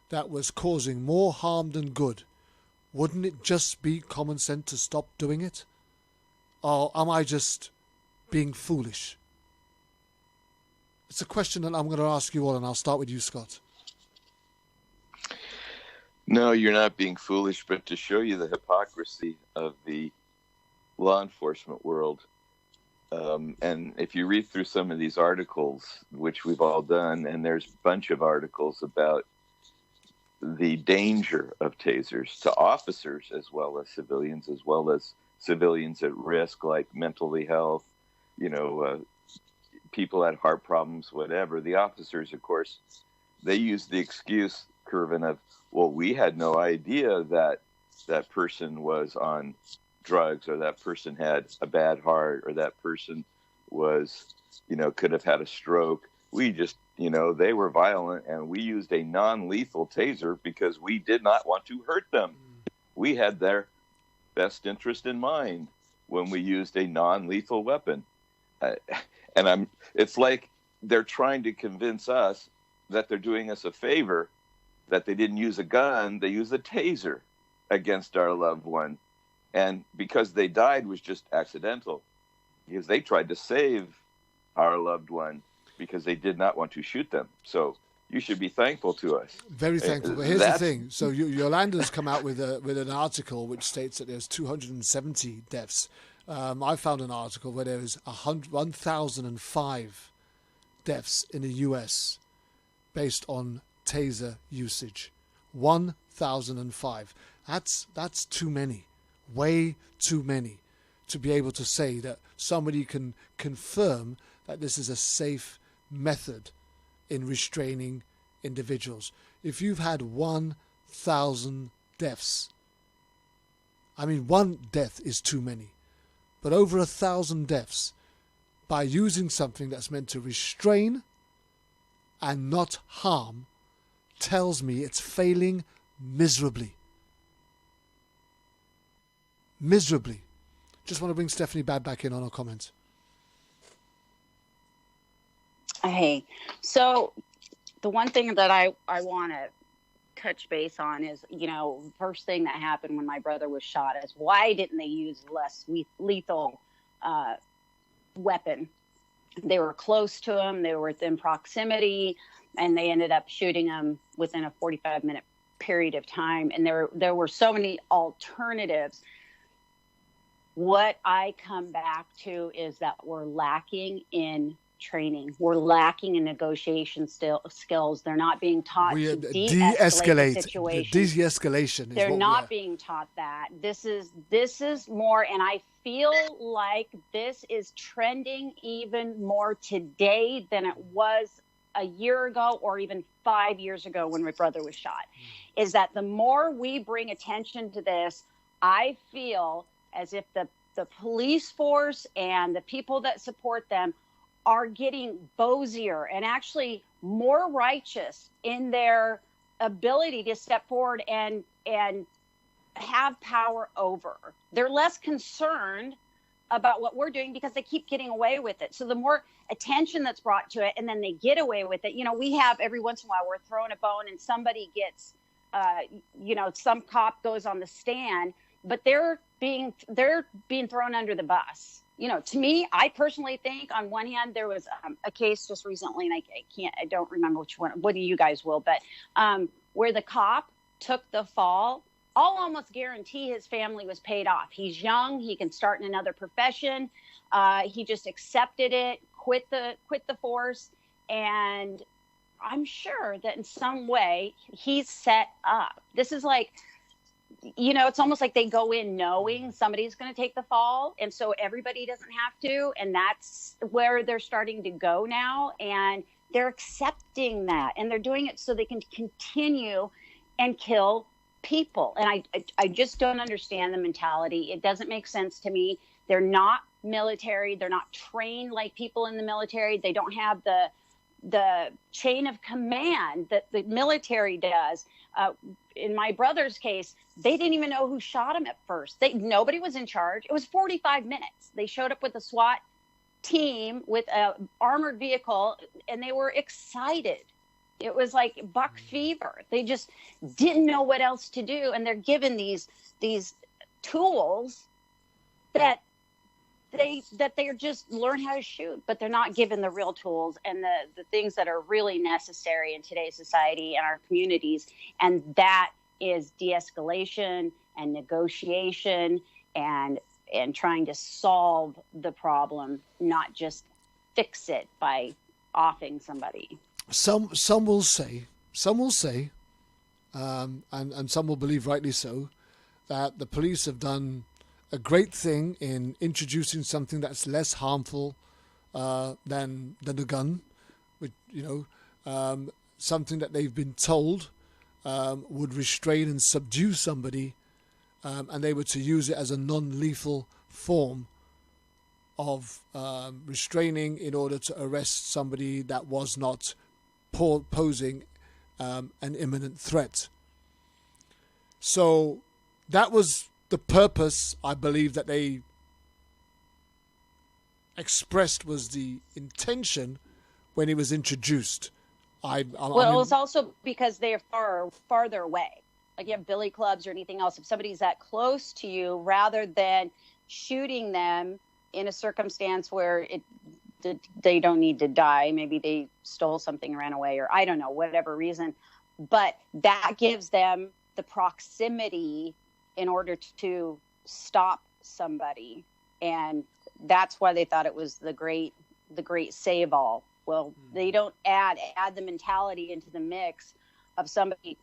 that was causing more harm than good, wouldn't it just be common sense to stop doing it? Or am I just being foolish? It's a question that I'm going to ask you all, and I'll start with you, Scott. No, you're not being foolish, but to show you the hypocrisy of the law enforcement world. And if you read through some of these articles, which we've all done, and there's a bunch of articles about the danger of tasers to officers as well as civilians at risk, like mentally health, people had heart problems, whatever. The officers, of course, they use the excuse, Kervin, of, well, we had no idea that that person was on drugs, or that person had a bad heart, or that person was, could have had a stroke. We just, they were violent, and we used a non-lethal taser because we did not want to hurt them. We had their best interest in mind when we used a non-lethal weapon. It's like they're trying to convince us that they're doing us a favor, that they didn't use a gun, they used a taser against our loved one. And because they died was just accidental, because they tried to save our loved one because they did not want to shoot them. So you should be thankful to us. Very thankful. But here's the thing. So Yolanda's come out with an article which states that there's 270 deaths. I found an article where there is 1,005 deaths in the US based on taser usage. 1,005. That's too many. Way too many to be able to say that somebody can confirm that this is a safe method in restraining individuals. If you've had 1,000 deaths, I mean, one death is too many, but over 1,000 deaths by using something that's meant to restrain and not harm tells me it's failing miserably. Miserably. Just want to bring Stephanie back in on her comments. Hey, so the one thing that I want to touch base on is, first thing that happened when my brother was shot is, why didn't they use less lethal weapon? They were close to him, they were within proximity, and they ended up shooting him within a 45-minute period of time. And there were so many alternatives. What I come back to is that we're lacking in training. We're lacking in negotiation skills. They're not being taught to de-escalate the situation. De-escalation. They're not being taught that. This is more, and I feel like this is trending even more today than it was a year ago or even 5 years ago when my brother was shot. Is that the more we bring attention to this, I feel as if the police force and the people that support them are getting bozier and actually more righteous in their ability to step forward and have power over. They're less concerned about what we're doing because they keep getting away with it. So the more attention that's brought to it, and then they get away with it. We have every once in a while we're throwing a bone and somebody gets, some cop goes on the stand, but they're being thrown under the bus. To me, I personally think on one hand, there was a case just recently, and I don't remember which one, what do you guys will, but where the cop took the fall. I'll almost guarantee his family was paid off. He's young. He can start in another profession. He just accepted it, quit the force. And I'm sure that in some way he's set up. This is like, it's almost like they go in knowing somebody's going to take the fall. And so everybody doesn't have to. And that's where they're starting to go now. And they're accepting that. And they're doing it so they can continue and kill people. And I just don't understand the mentality. It doesn't make sense to me. They're not military. They're not trained like people in the military. They don't have the chain of command that the military does. In my brother's case, they didn't even know who shot him at first. Nobody was in charge. It was 45 minutes. They showed up with a SWAT team with an armored vehicle, and they were excited. It was like buck fever. They just didn't know what else to do. And they're given these tools that they're just learn how to shoot, but they're not given the real tools and the things that are really necessary in today's society and our communities. And that is de-escalation and negotiation and trying to solve the problem, not just fix it by offing somebody. Some will say, and some will believe rightly so, that the police have done a great thing in introducing something that's less harmful than a gun, which, something that they've been told would restrain and subdue somebody, and they were to use it as a non-lethal form of restraining in order to arrest somebody that was not posing an imminent threat. So that was the purpose, I believe, that they expressed, was the intention when it was introduced. It was also because they're farther away. Like you have billy clubs or anything else. If somebody's that close to you, rather than shooting them in a circumstance where they don't need to die, maybe they stole something, ran away, or I don't know, whatever reason, but that gives them the proximity in order to stop somebody. And that's why they thought it was the great save all. Well, they don't add the mentality into the mix of somebody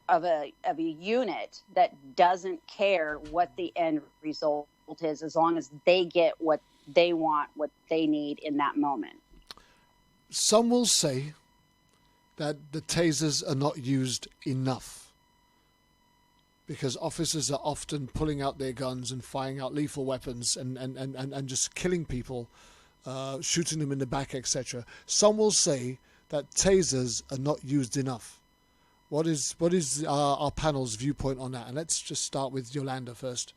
of a unit that doesn't care what the end result is, as long as they get what they want, what they need in that moment. Some will say that the tasers are not used enough because officers are often pulling out their guns and firing out lethal weapons and just killing people, shooting them in the back, etc. Some will say that tasers are not used enough. What is our panel's viewpoint on that? And let's just start with Yolanda first.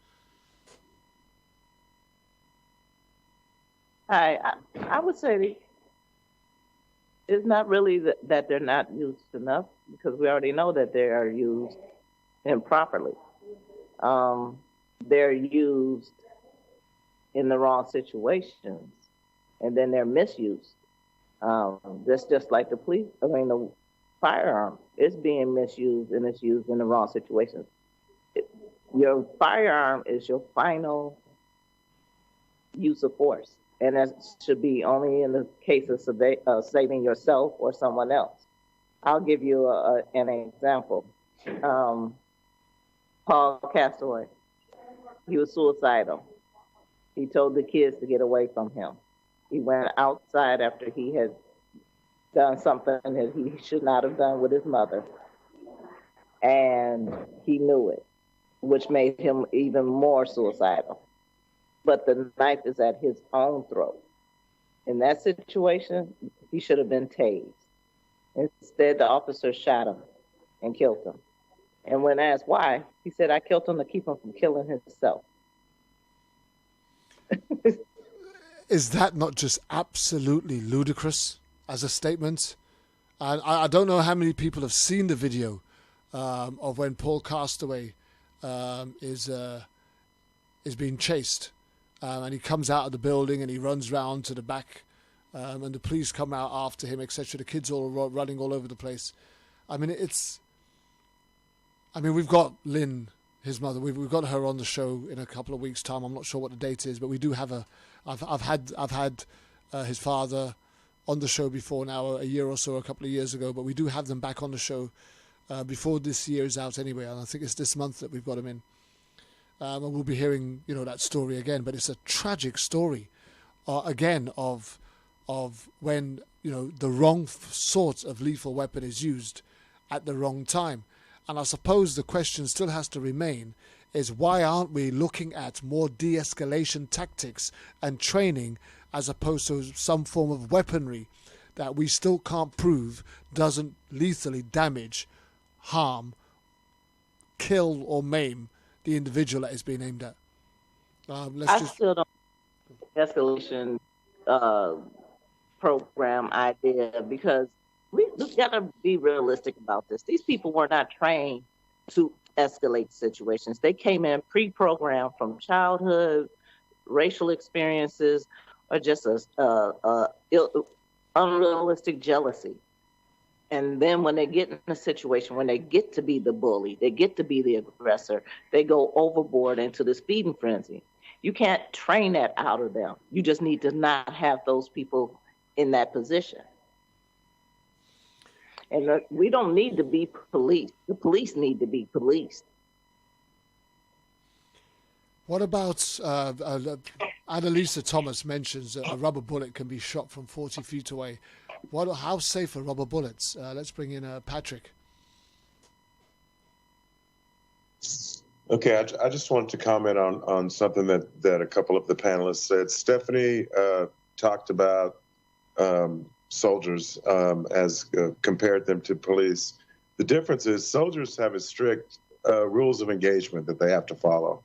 I would say it's not really that they're not used enough, because we already know that they are used improperly. They're used in the wrong situations, and then they're misused. That's just like the firearm is being misused, and it's used in the wrong situations. Your firearm is your final use of force, and that should be only in the case of saving yourself or someone else. I'll give you an example. Paul Castaway, he was suicidal. He told the kids to get away from him. He went outside after he had done something that he should not have done with his mother. And he knew it, which made him even more suicidal. But the knife is at his own throat. In that situation, he should have been tased. Instead, the officer shot him and killed him. And when asked why, he said, I killed him to keep him from killing himself. Is that not just absolutely ludicrous as a statement? And I don't know how many people have seen the video of when Paul Castaway is being chased, and he comes out of the building and he runs round to the back, and the police come out after him, etc. The kids all running all over the place. I mean, we've got Lynn, his mother. We've got her on the show in a couple of weeks' time. I'm not sure what the date is, but we do have I've had his father on the show before now, a year or so, a couple of years ago. But we do have them back on the show before this year is out anyway. And I think it's this month that we've got him in, and we'll be hearing that story again. But it's a tragic story, again of when the wrong sort of lethal weapon is used at the wrong time. And I suppose the question still has to remain is why aren't we looking at more de-escalation tactics and training as opposed to some form of weaponry that we still can't prove doesn't lethally damage, harm, kill or maim the individual that is being aimed at? Still don't escalation program idea, because we've got to be realistic about this. These people were not trained to escalate situations. They came in pre-programmed from childhood, racial experiences, or just unrealistic jealousy. And then when they get in a situation, when they get to be the bully, they get to be the aggressor, they go overboard into the feeding frenzy. You can't train that out of them. You just need to not have those people in that position. And we don't need to be policed. The police need to be policed. What about Annalisa Thomas mentions a rubber bullet can be shot from 40 feet away. How safe are rubber bullets? Let's bring in Patrick. Okay, I just wanted to comment on something that a couple of the panelists said. Stephanie talked about soldiers as compared them to police. The difference is soldiers have a strict rules of engagement that they have to follow.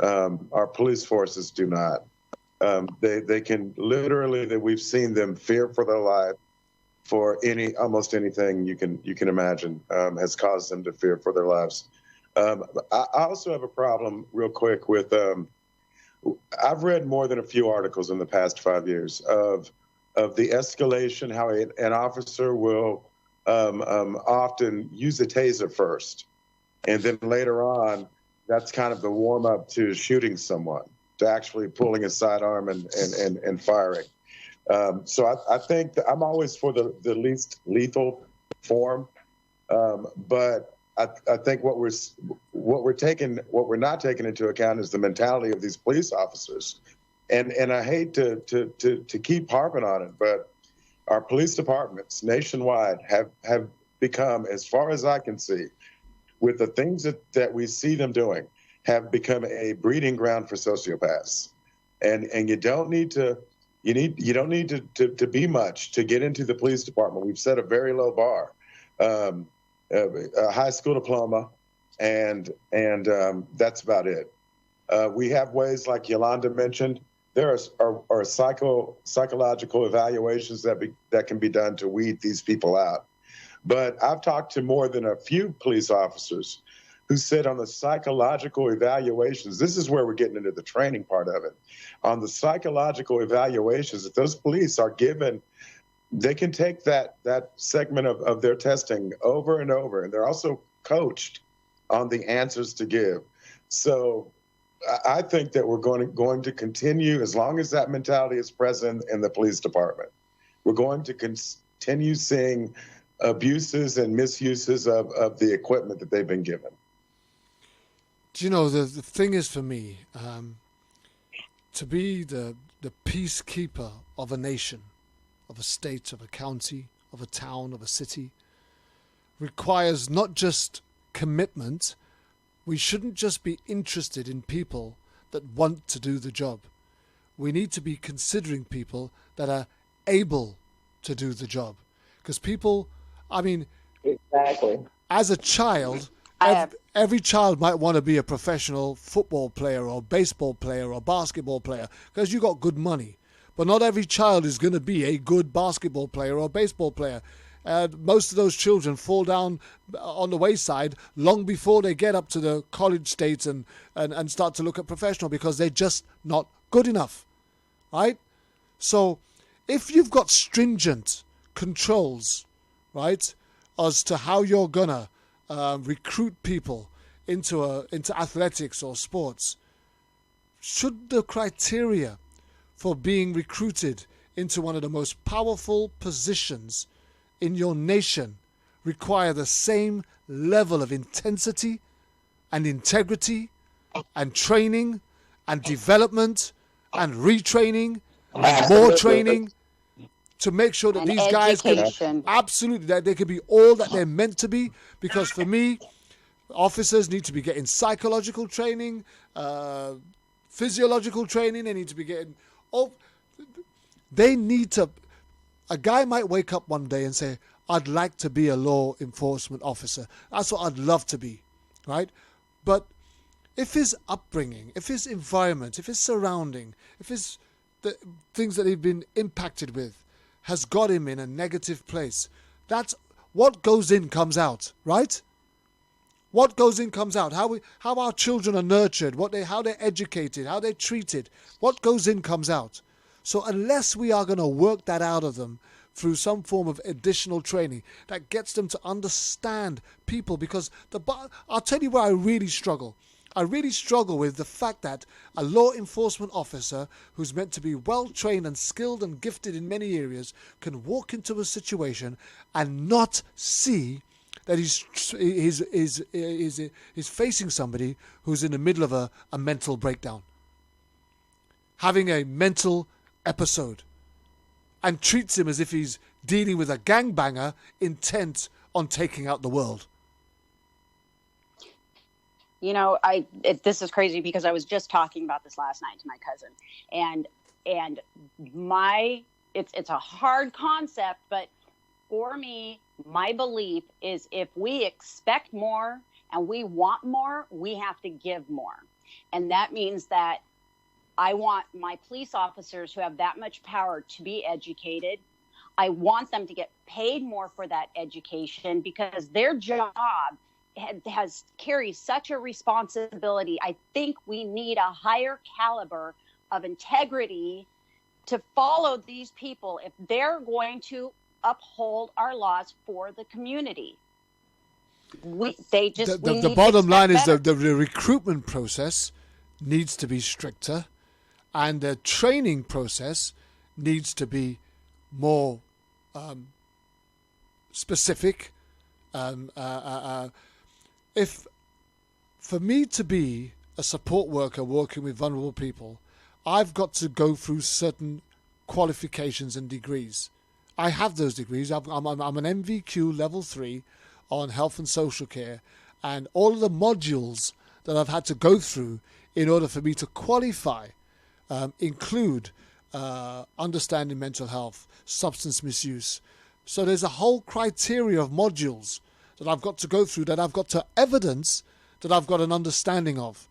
Our police forces do not. They can literally, that we've seen them fear for their life for almost anything you can imagine has caused them to fear for their lives. I also have a problem real quick with, I've read more than a few articles in the past 5 years of the escalation, how an officer will often use a taser first. And then later on, that's kind of the warm up to shooting someone, to actually pulling a sidearm and firing. So I think that I'm always for the least lethal form. But I think what we're not taking into account is the mentality of these police officers. And I hate to keep harping on it, but our police departments nationwide have become, as far as I can see, with the things that we see them doing, have become a breeding ground for sociopaths. And you don't need to You don't need to be much to get into the police department. We've set a very low bar, a high school diploma, and that's about it. We have ways, like Yolanda mentioned. There are psychological evaluations that can be done to weed these people out. But I've talked to more than a few police officers who said on the psychological evaluations, this is where we're getting into the training part of it. On the psychological evaluations that those police are given, they can take that segment of their testing over and over, and they're also coached on the answers to give. So I think that we're going to continue, as long as that mentality is present in the police department, we're going to continue seeing abuses and misuses of the equipment that they've been given. Do you know, the thing is for me, to be the peacekeeper of a nation, of a state, of a county, of a town, of a city, requires not just commitment. We shouldn't just be interested in people that want to do the job. We need to be considering people that are able to do the job. Because people, I mean, exactly. As a child, every child might want to be a professional football player or baseball player or basketball player because you got good money. But not every child is going to be a good basketball player or baseball player. Most of those children fall down on the wayside long before they get up to the college stage and start to look at professional because they're just not good enough, right? So if you've got stringent controls, right, as to how you're going to recruit people into athletics or sports, should the criteria for being recruited into one of the most powerful positions in your nation require the same level of intensity and integrity and training and development and retraining and more training to make sure that these guys can absolutely, that they can be all that they're meant to be? Because for me, officers need to be getting psychological training, physiological training. They need to be getting a guy might wake up one day and say, I'd like to be a law enforcement officer. That's what I'd love to be, right? But if his upbringing, if his environment, if his surrounding, if his the things that he's been impacted with has got him in a negative place, that's what goes in comes out, right? What goes in comes out. How our children are nurtured, how they're educated, how they're treated. What goes in comes out. So unless we are going to work that out of them through some form of additional training that gets them to understand people, because I'll tell you where I really struggle. I really struggle with the fact that a law enforcement officer who's meant to be well trained and skilled and gifted in many areas can walk into a situation and not see that he's facing somebody who's in the middle of a mental breakdown, having a mental episode, and treats him as if he's dealing with a gangbanger intent on taking out the world. You know, this is crazy because I was just talking about this last night to my cousin, and it's a hard concept, but for me, my belief is if we expect more and we want more, we have to give more. And that means that I want my police officers who have that much power to be educated. I want them to get paid more for that education because their job carries such a responsibility. I think we need a higher caliber of integrity to follow these people if they're going to uphold our laws for the community. The bottom line is the recruitment process needs to be stricter, and the training process needs to be more specific. If for me to be a support worker working with vulnerable people, I've got to go through certain qualifications and degrees. I have those degrees. I'm an MVQ level 3 on health and social care, and all of the modules that I've had to go through in order for me to qualify include understanding mental health, substance misuse. So there's a whole criteria of modules that I've got to go through, that I've got to evidence that I've got an understanding of.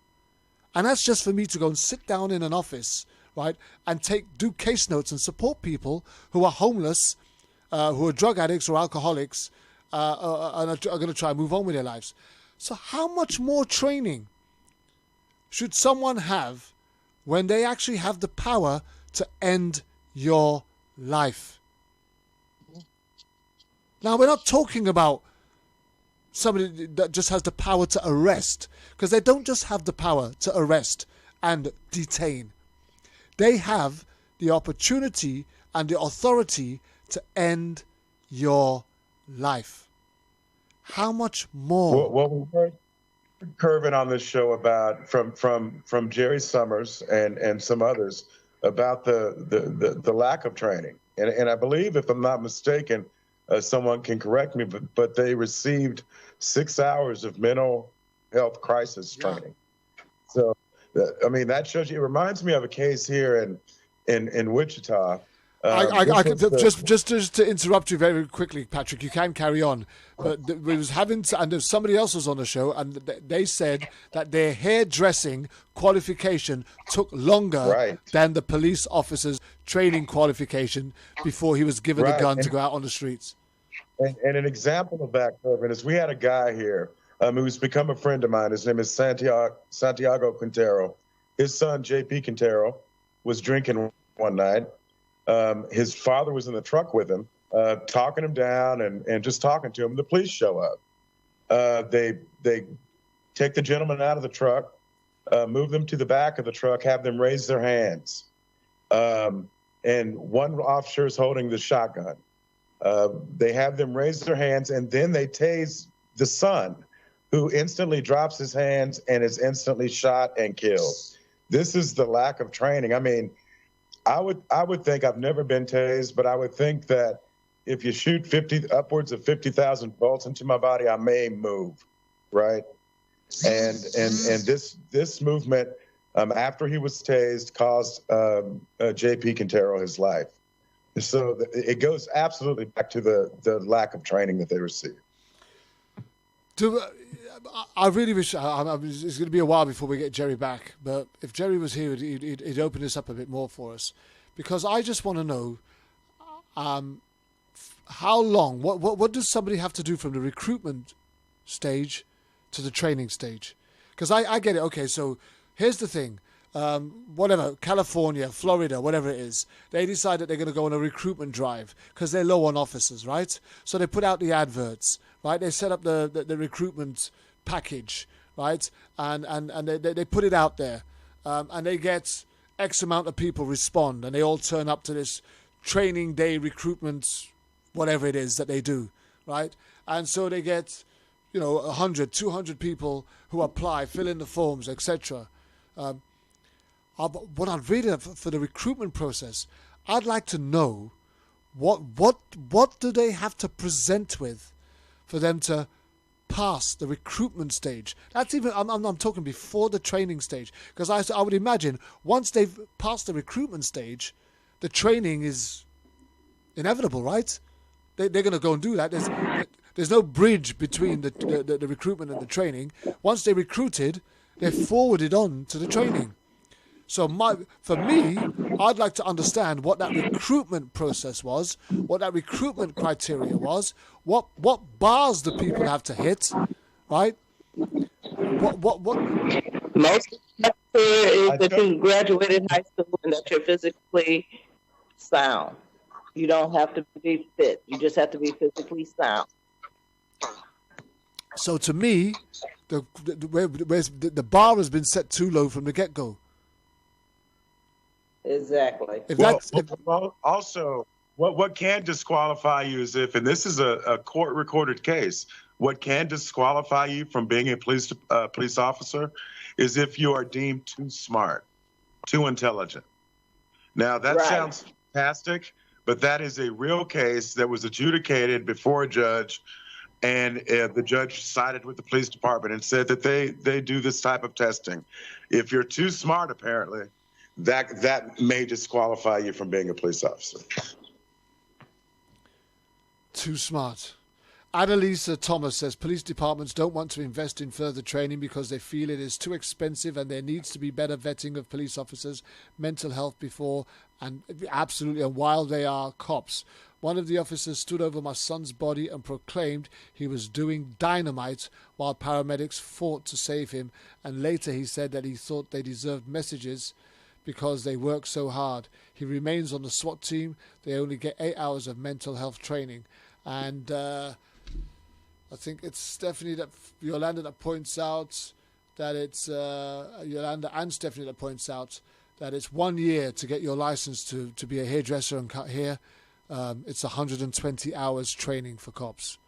And that's just for me to go and sit down in an office, right, and do case notes and support people who are homeless, who are drug addicts or alcoholics, and are going to try and move on with their lives. So how much more training should someone have when they actually have the power to end your life? Now, we're not talking about somebody that just has the power to arrest, because they don't just have the power to arrest and detain. They have the opportunity and the authority to end your life. How much more? What we heard Kervin on this show about from Jerry Summers and some others about the lack of training, and I believe, if I'm not mistaken, someone can correct me, but they received 6 hours of mental health crisis training. So, I mean, that shows you. It reminds me of a case here in Wichita. Just to interrupt you very quickly, Patrick, you can carry on. But we was having, and somebody else was on the show, and they said that their hairdressing qualification took longer than the police officer's training qualification before he was given the gun to go out on the streets. And an example of that, Kervin, is we had a guy here who's become a friend of mine. His name is Santiago Quintero. His son, J.P. Quintero, was drinking one night. His father was in the truck with him, talking him down and just talking to him. The police show up. They take the gentleman out of the truck, move them to the back of the truck, have them raise their hands. And one officer is holding the shotgun. They have them raise their hands, and then they tase the son, who instantly drops his hands and is instantly shot and killed. This is the lack of training. I mean, I would think, I've never been tased, but I would think that if you shoot upwards of 50,000 bolts into my body, I may move, right? And this movement, after he was tased, cost J.P. Quintero his life. So it goes absolutely back to the lack of training that they received. I really wish, it's going to be a while before we get Jerry back, but if Jerry was here, he'd open this up a bit more for us, because I just want to know how long, what does somebody have to do from the recruitment stage to the training stage? Because I get it. Okay, so here's the thing. Whatever, California, Florida, whatever it is, they decide that they're going to go on a recruitment drive because they're low on officers, right? So they put out the adverts, right? They set up the recruitment package, right? And they put it out there, and they get X amount of people respond, and they all turn up to this training day recruitment, whatever it is that they do, right? And so they get, 100, 200 people who apply, fill in the forms, etc. What I'd really, for the recruitment process, I'd like to know what do they have to present with for them to pass the recruitment stage. That's even, I'm talking before the training stage, because I would imagine once they've passed the recruitment stage, the training is inevitable, right? They're going to go and do that. There's no bridge between the recruitment and the training. Once they're recruited, they're forwarded on to the training. So for me, I'd like to understand what that recruitment process was, what that recruitment criteria was, what bars the people have to hit, right? What? Most is that you graduated high school and that you're physically sound. You don't have to be fit. You just have to be physically sound. So to me, the bar has been set too low from the get-go. Exactly. Also, what can disqualify you is if, and this is a court-recorded case, what can disqualify you from being a police officer is if you are deemed too smart, too intelligent. Now, that sounds fantastic, but that is a real case that was adjudicated before a judge, and the judge sided with the police department and said that they do this type of testing. If you're too smart, apparently, that may disqualify you from being a police officer. Too smart. Annalisa Thomas says police departments don't want to invest in further training because they feel it is too expensive and there needs to be better vetting of police officers, mental health before and absolutely and while they are cops. One of the officers stood over my son's body and proclaimed he was doing dynamite while paramedics fought to save him, and later he said that he thought they deserved messages because they work so hard. He remains on the SWAT team. They only get 8 hours of mental health training. And I think it's Stephanie that Yolanda that points out that it's Yolanda and Stephanie that points out that it's 1 year to get your license to be a hairdresser and cut hair. It's 120 hours training for cops.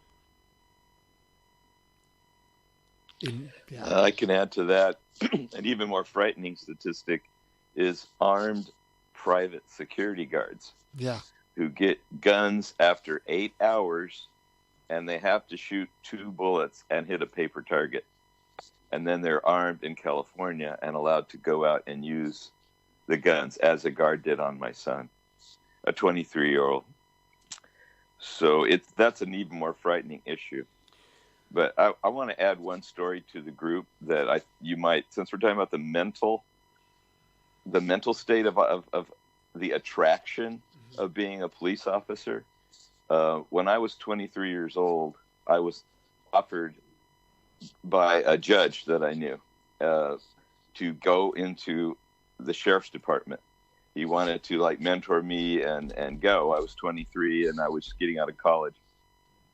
I can add to that. An even more frightening statistic is armed private security guards. Yeah. Who get guns after 8 hours, and they have to shoot 2 bullets and hit a paper target. And then they're armed in California and allowed to go out and use the guns, as a guard did on my son, a 23-year-old. So that's an even more frightening issue. But I want to add one story to the group that you might, since we're talking about the mental state of the attraction of being a police officer. When I was 23 years old, I was offered by a judge that I knew to go into the sheriff's department. He wanted to mentor me and go. I was 23 and I was just getting out of college.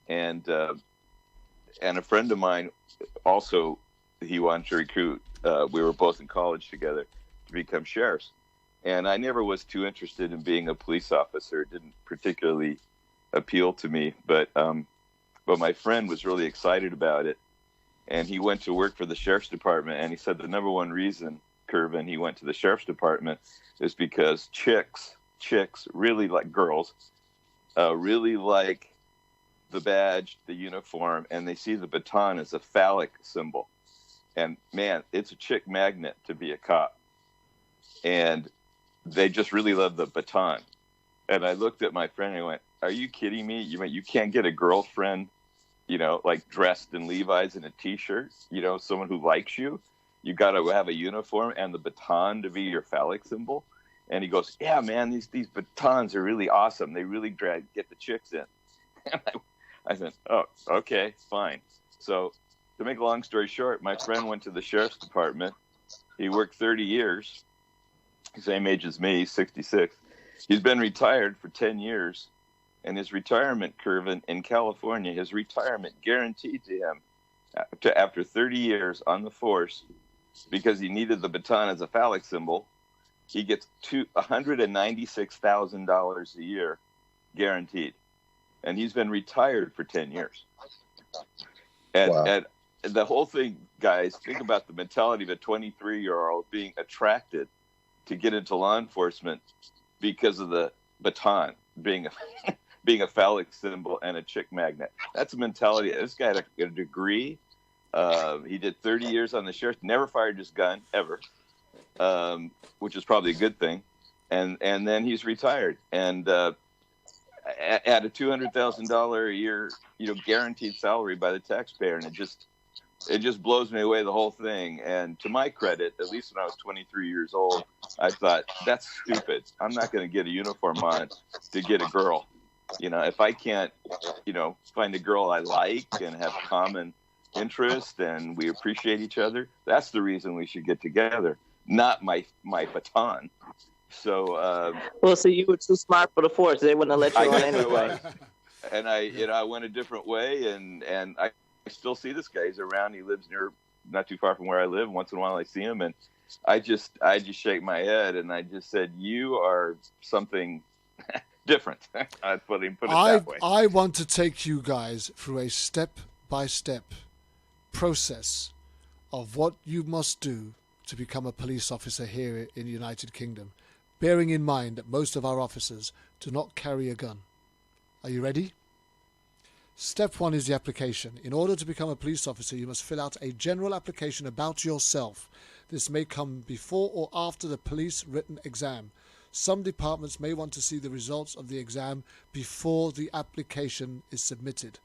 And a friend of mine also, he wanted to recruit. We were both in college together to become sheriffs. And I never was too interested in being a police officer. It didn't particularly appeal to me, but my friend was really excited about it. And he went to work for the sheriff's department. And he said the number one reason, Kervin, he went to the sheriff's department is because chicks really like girls, really like the badge, the uniform, and they see the baton as a phallic symbol. And man, it's a chick magnet to be a cop. And they just really love the baton. And I looked at my friend and I went, are you kidding me? You can't get a girlfriend, dressed in Levi's and a t-shirt, someone who likes you. You got to have a uniform and the baton to be your phallic symbol. And he goes, yeah, man, these batons are really awesome. They really get the chicks in. And I said, oh, okay, fine. So to make a long story short, my friend went to the sheriff's department. He worked 30 years. Same age as me, 66. He's been retired for 10 years, and his retirement, Kervin, in California, his retirement guaranteed to him after 30 years on the force, because he needed the baton as a phallic symbol, he gets $196,000 a year guaranteed. And he's been retired for 10 years. And, wow. And the whole thing, guys, think about the mentality of a 23-year-old being attracted to get into law enforcement because of the baton being a phallic symbol and a chick magnet. That's a mentality. This guy had a degree. He did 30 years on the sheriff, never fired his gun ever, which is probably a good thing. And then he's retired. And at a $200,000 a year, guaranteed salary by the taxpayer, and it just blows me away, the whole thing. And to my credit, at least when I was 23 years old, I thought, that's stupid. I'm not going to get a uniform on to get a girl. If I can't, find a girl I like and have common interest and we appreciate each other, that's the reason we should get together, not my baton. So, well, so you were too smart for the force. They wouldn't have let you on anyway. And I went a different way, and I still see this guy. He's around. He lives not too far from where I live. Once in a while I see him, and I just shake my head, and I just said, you are something different. I put it that way. I want to take you guys through a step-by-step process of what you must do to become a police officer here in the United Kingdom, bearing in mind that most of our officers do not carry a gun. Are you ready? Step 1 is the application. In order to become a police officer, you must fill out a general application about yourself. This may come before or after the police written exam. Some departments may want to see the results of the exam before the application is submitted.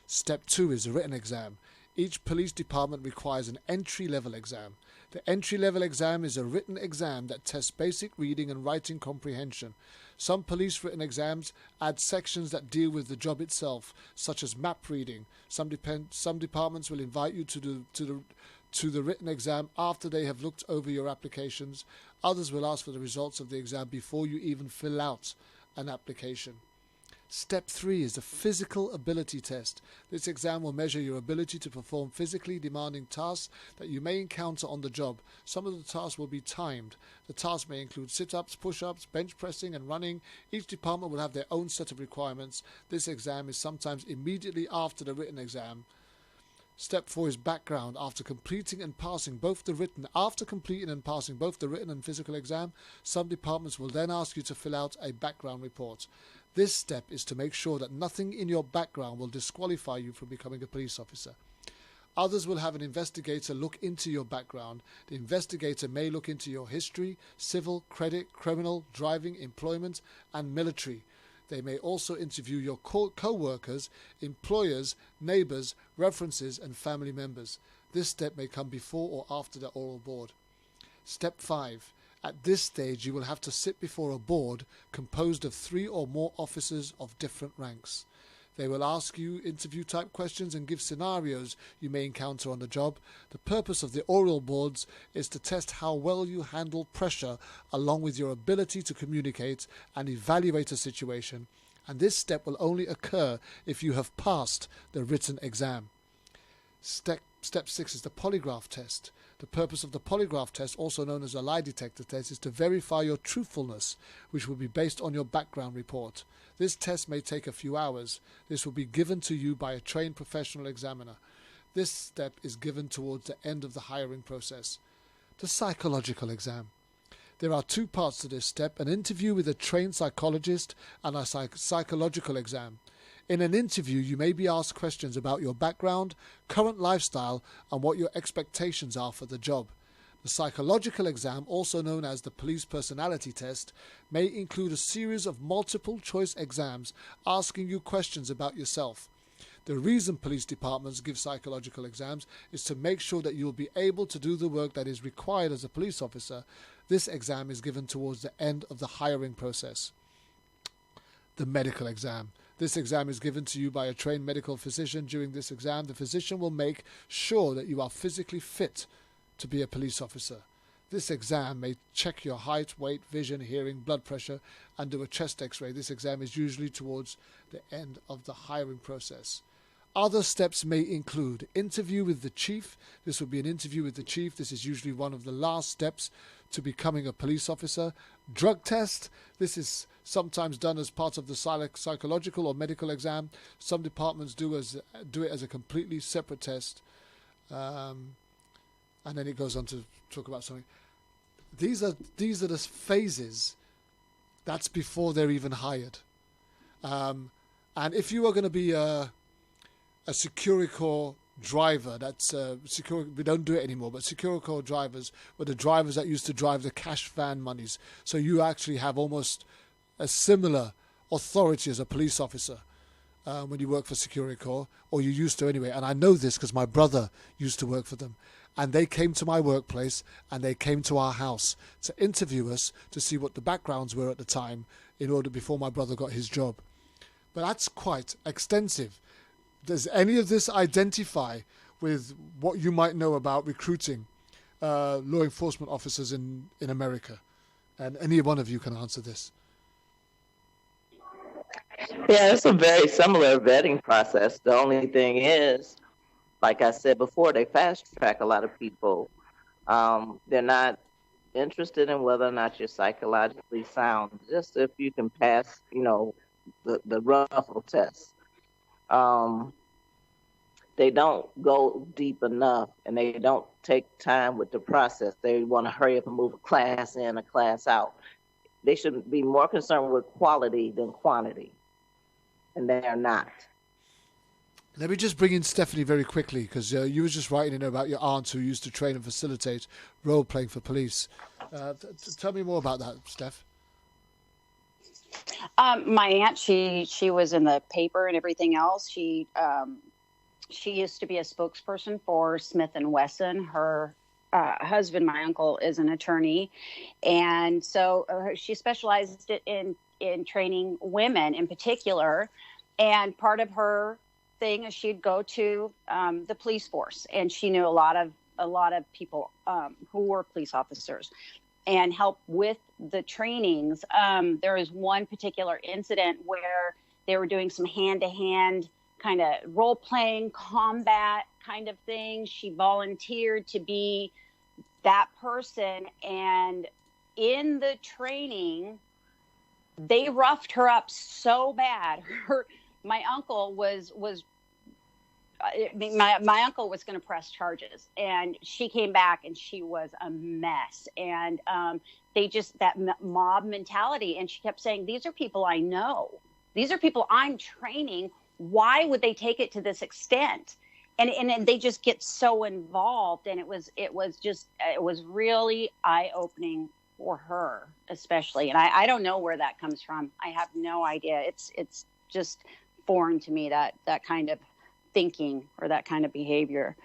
Step 2 is a written exam. Each police department requires an entry-level exam. The entry-level exam is a written exam that tests basic reading and writing comprehension. Some police written exams add sections that deal with the job itself, such as map reading. Some departments will invite you to the written exam after they have looked over your applications. Others will ask for the results of the exam before you even fill out an application. Step 3 is the physical ability test. This exam will measure your ability to perform physically demanding tasks that you may encounter on the job. Some of the tasks will be timed. The tasks may include sit-ups, push-ups, bench pressing and running. Each department will have their own set of requirements. This exam is sometimes immediately after the written exam. Step 4 is background. After completing and passing both the written and physical exam, some departments will then ask you to fill out a background report. This step is to make sure that nothing in your background will disqualify you from becoming a police officer. Others will have an investigator look into your background. The investigator may look into your history, civil, credit, criminal, driving, employment, and military. They may also interview your co-workers, employers, neighbours, references, and family members. This step may come before or after the oral board. Step 5. At this stage, you will have to sit before a board composed of 3 or more officers of different ranks. They will ask you interview-type questions and give scenarios you may encounter on the job. The purpose of the oral boards is to test how well you handle pressure along with your ability to communicate and evaluate a situation, and this step will only occur if you have passed the written exam. Step 6 is the polygraph test. The purpose of the polygraph test, also known as a lie detector test, is to verify your truthfulness, which will be based on your background report. This test may take a few hours. This will be given to you by a trained professional examiner. This step is given towards the end of the hiring process. The psychological exam. There are 2 parts to this step: an interview with a trained psychologist and a psychological exam. In an interview, you may be asked questions about your background, current lifestyle, and what your expectations are for the job. The psychological exam, also known as the police personality test, may include a series of multiple-choice exams asking you questions about yourself. The reason police departments give psychological exams is to make sure that you will be able to do the work that is required as a police officer. This exam is given towards the end of the hiring process. The medical exam. This exam is given to you by a trained medical physician. During this exam, the physician will make sure that you are physically fit to be a police officer. This exam may check your height, weight, vision, hearing, blood pressure, and do a chest x-ray. This exam is usually towards the end of the hiring process. Other steps may include interview with the chief. This will be an interview with the chief. This is usually one of the last steps to becoming a police officer. Drug test. This is sometimes done as part of the psychological or medical exam. Some departments do it as a completely separate test. And then it goes on to talk about something. These are the phases. That's before they're even hired. And if you are going to be a Securicor driver, we don't do it anymore, but Securicor drivers were the drivers that used to drive the cash van monies. So you actually have almost a similar authority as a police officer when you work for Securicor, or you used to anyway. And I know this because my brother used to work for them. And they came to my workplace and they came to our house to interview us to see what the backgrounds were at the time before my brother got his job. But that's quite extensive. Does any of this identify with what you might know about recruiting law enforcement officers in America? And any one of you can answer this. Yeah, it's a very similar vetting process. The only thing is, like I said before, they fast track a lot of people. They're not interested in whether or not you're psychologically sound, just if you can pass, the Ruffle test. They don't go deep enough, and they don't take time with the process. They want to hurry up and move a class in, a class out. They should be more concerned with quality than quantity, and they're not. Let me just bring in Stephanie very quickly, because you were just writing in about your aunt who used to train and facilitate role-playing for police. Tell me more about that, Steph. My aunt, she was in the paper and everything else. She used to be a spokesperson for Smith & Wesson. Her husband, my uncle, is an attorney. And so she specialized in training women in particular. And part of her thing is she'd go to the police force, and she knew a lot of people who were police officers and help with the trainings. There was one particular incident where they were doing some hand-to-hand kind of role-playing combat kind of thing. She volunteered to be that person, and in the training, they roughed her up so bad. My uncle was my uncle was going to press charges, and she came back and she was a mess. And they just, that mob mentality. And she kept saying, these are people I know. These are people I'm training. Why would they take it to this extent? And they just get so involved. And it was really eye-opening for her, especially. And I don't know where that comes from. I have no idea. It's just foreign to me, that kind of thinking or that kind of behavior.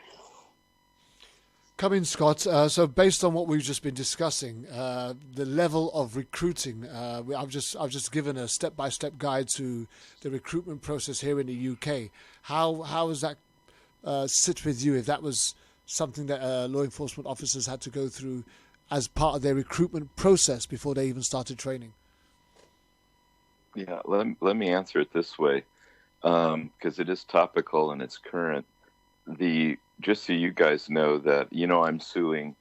Come in, Scott. So based on what we've just been discussing, the level of recruiting, I've just given a step-by-step guide to the recruitment process here in the UK. How does that sit with you, if that was something that law enforcement officers had to go through as part of their recruitment process before they even started training? Yeah, let me answer it this way, because it is topical and it's current. Just so you guys know that, I'm suing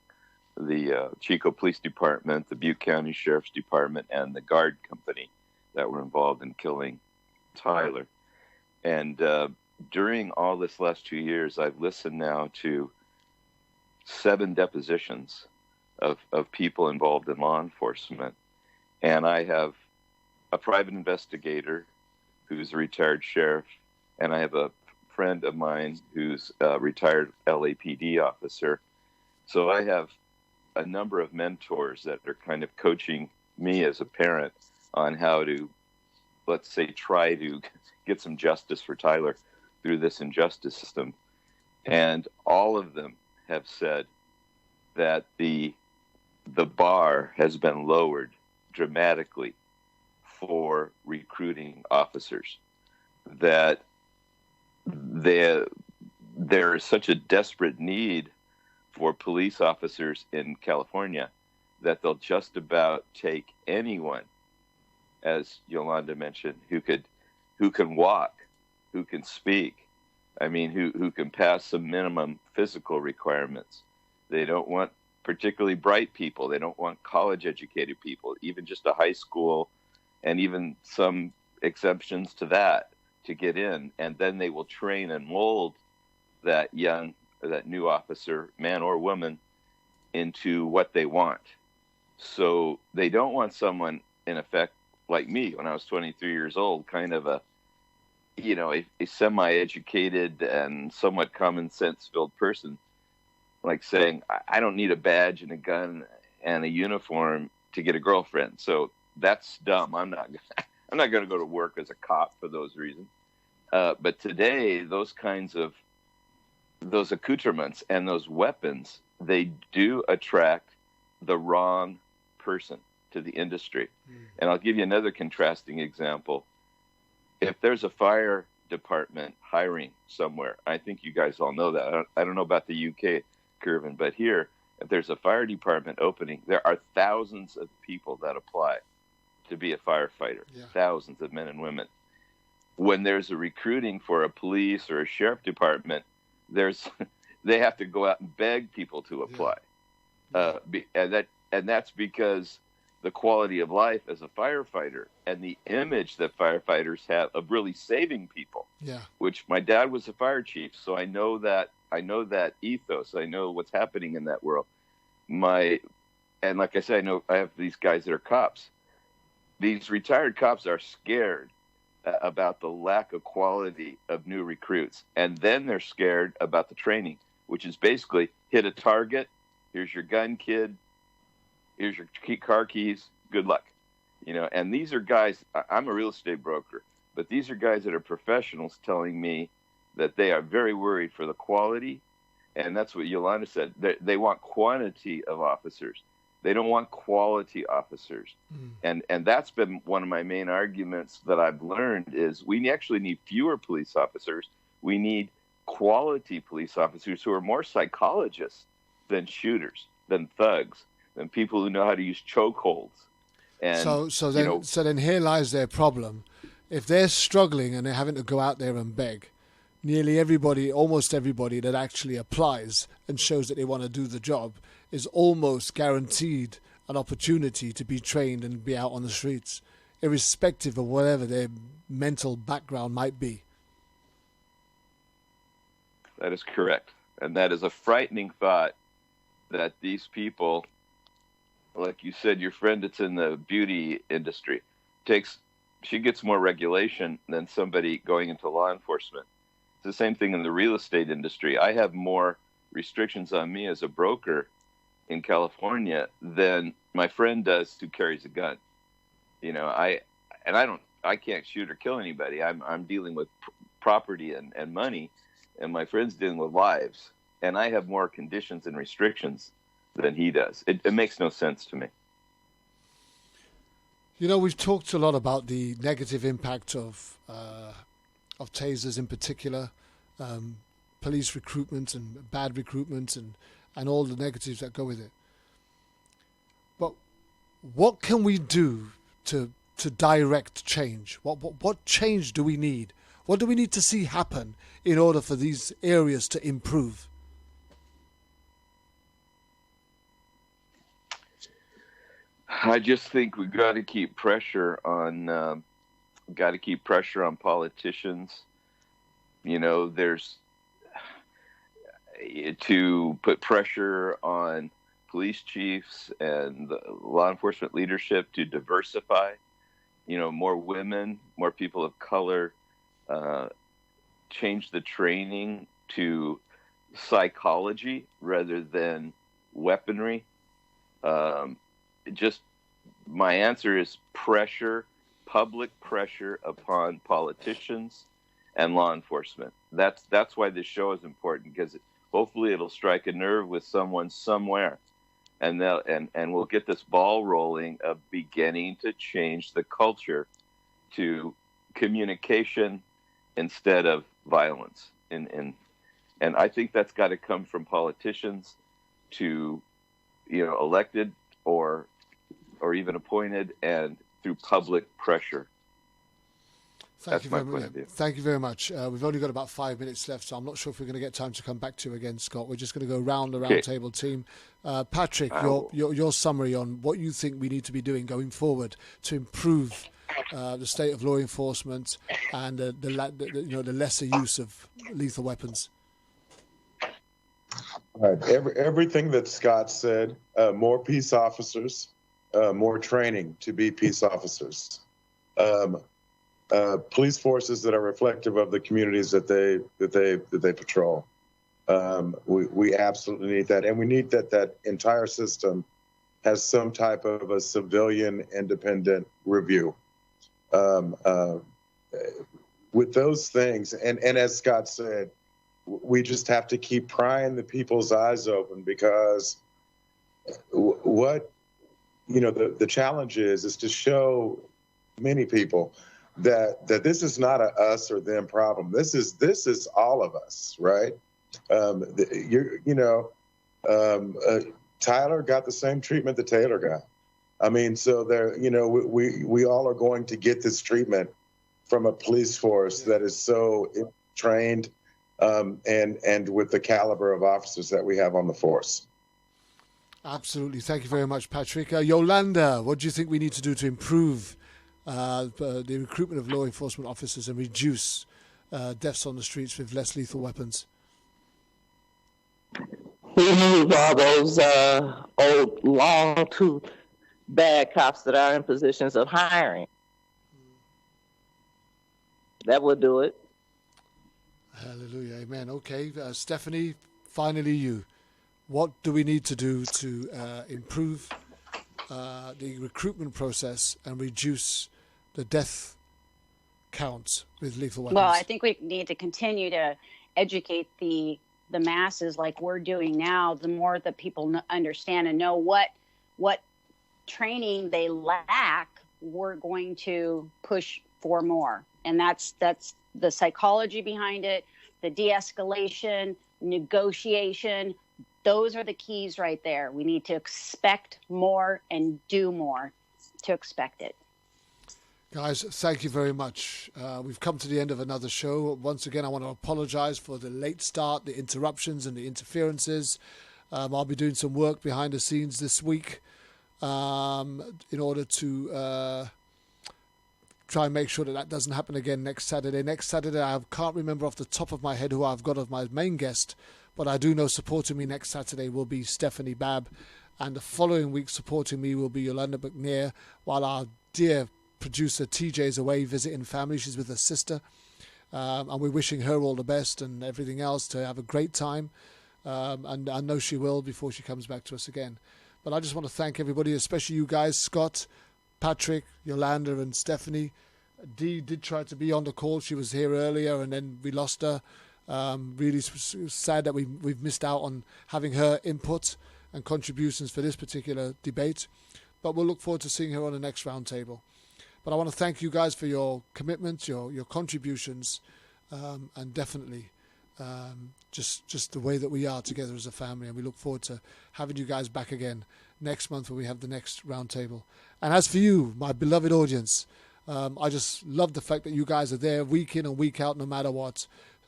the Chico Police Department, the Butte County Sheriff's Department, and the guard company that were involved in killing Tyler. And during all this last 2 years, I've listened now to 7 depositions of people involved in law enforcement. And I have a private investigator who's a retired sheriff, and I have a friend of mine who's a retired LAPD officer. So I have a number of mentors that are kind of coaching me as a parent on how to, let's say, try to get some justice for Tyler through this injustice system. And all of them have said that the bar has been lowered dramatically for recruiting officers, that there is such a desperate need for police officers in California that they'll just about take anyone, as Yolanda mentioned, who can walk, who can speak, who can pass some minimum physical requirements. They don't want particularly bright people. They don't want college-educated people, even just a high school, and even some exceptions to that to get in. And then they will train and mold that new officer, man or woman, into what they want. So they don't want someone, in effect, like me when I was 23 years old, kind of a semi-educated and somewhat common sense-filled person, like saying, I don't need a badge and a gun and a uniform to get a girlfriend. So that's dumb. I'm not going to go to work as a cop for those reasons. But today, those accoutrements and those weapons, they do attract the wrong person to the industry. And I'll give you another contrasting example. If there's a fire department hiring somewhere, I think you guys all know that. I don't know about the UK, Kervin, but here, if there's a fire department opening, there are thousands of people that apply to be a firefighter, thousands of men and women. When there's a recruiting for a police or a sheriff department, they have to go out and beg people to apply. And that's because the quality of life as a firefighter and the image that firefighters have of really saving people, which my dad was a fire chief, so I know that ethos. I know what's happening in that world. And like I said, I have these guys that are cops. These retired cops are scared about the lack of quality of new recruits. And then they're scared about the training, which is basically hit a target. Here's your gun, kid. Here's your car keys. Good luck. And these are guys, I'm a real estate broker, but these are guys that are professionals telling me that they are very worried for the quality. And that's what Yolanda said. They want quantity of officers. They don't want quality officers. And that's been one of my main arguments that I've learned is we actually need fewer police officers. We need quality police officers who are more psychologists than shooters, than thugs, than people who know how to use chokeholds. And so then here lies their problem. If they're struggling and they're having to go out there and beg, nearly everybody, almost everybody that actually applies and shows that they want to do the job is almost guaranteed an opportunity to be trained and be out on the streets, irrespective of whatever their mental background might be. That is correct. And that is a frightening thought that these people, like you said, your friend that's in the beauty industry, she gets more regulation than somebody going into law enforcement. It's the same thing in the real estate industry. I have more restrictions on me as a broker in California than my friend does who carries a gun. I can't shoot or kill anybody. I'm dealing with property and money, and my friend's dealing with lives. And I have more conditions and restrictions than he does. It makes no sense to me. We've talked a lot about the negative impact of tasers in particular, police recruitment and bad recruitment and all the negatives that go with it. But what can we do to direct change? What change do we need? What do we need to see happen in order for these areas to improve? I just think we've got to keep pressure on politicians. There's to put pressure on police chiefs and the law enforcement leadership to diversify. More women, more people of color. Change the training to psychology rather than weaponry. My answer is pressure, public pressure upon politicians and law enforcement. That's why this show is important, because hopefully it'll strike a nerve with someone somewhere, and we'll get this ball rolling of beginning to change the culture to communication instead of violence. And I think that's got to come from politicians to elected or even appointed, and through public pressure. Thank you very much. We've only got about 5 minutes left, so I'm not sure if we're going to get time to come back to you again, Scott. We're just going to go round the roundtable team. Patrick, your summary on what you think we need to be doing going forward to improve the state of law enforcement and the lesser use of lethal weapons. All right. Everything that Scott said, more peace officers, more training to be peace officers, police forces that are reflective of the communities that they patrol. We absolutely need that, and we need that entire system has some type of a civilian independent review. With those things, and as Scott said, we just have to keep prying the people's eyes open, because what the challenge is to show many people that this is not a us or them problem. This is all of us, right? Tyler got the same treatment that Taylor got. I mean, so we all are going to get this treatment from a police force that is so trained and with the caliber of officers that we have on the force. Absolutely. Thank you very much, Patrick. Yolanda, what do you think we need to do to improve the recruitment of law enforcement officers and reduce deaths on the streets with less lethal weapons? We need all those old, long-toothed bad cops that are in positions of hiring. That will do it. Hallelujah. Amen. Okay. Stephanie, finally you. What do we need to do to improve the recruitment process and reduce the death count with lethal weapons? Well, I think we need to continue to educate the masses like we're doing now. The more that people understand and know what training they lack, we're going to push for more. And that's the psychology behind it, the de-escalation, negotiation. Those are the keys right there. We need to expect more and do more to expect it. Guys, thank you very much. We've come to the end of another show. Once again, I want to apologize for the late start, the interruptions and the interferences. I'll be doing some work behind the scenes this week in order to try and make sure that doesn't happen again next Saturday. Next Saturday, I can't remember off the top of my head who I've got as my main guest, but I do know supporting me next Saturday will be Stephanie Babb, and the following week supporting me will be Yolanda McNair, while our dear producer TJ is away visiting family. She's with her sister, and we're wishing her all the best and everything else, to have a great time, and I know she will before she comes back to us again. But I just want to thank everybody, especially you guys, Scott, Patrick, Yolanda and Stephanie. Dee did try to be on the call. She was here earlier and then we lost her. Really sad that we've missed out on having her input and contributions for this particular debate. But we'll look forward to seeing her on the next roundtable. But I want to thank you guys for your commitment, your contributions, and definitely just the way that we are together as a family. And we look forward to having you guys back again next month when we have the next roundtable. And as for you, my beloved audience, I just love the fact that you guys are there week in and week out, no matter what.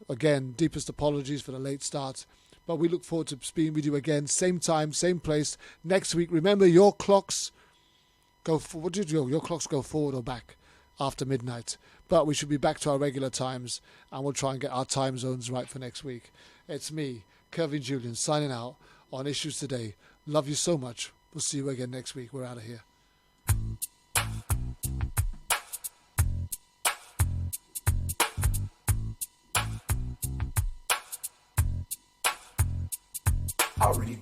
Again, deepest apologies for the late start. But we look forward to being with you again, same time, same place, next week. Remember, your clocks go forward. Your clocks go forward or back after midnight. But we should be back to our regular times, and we'll try and get our time zones right for next week. It's me, Kervin Julien, signing out on Issues Today. Love you so much. We'll see you again next week. We're out of here. Already.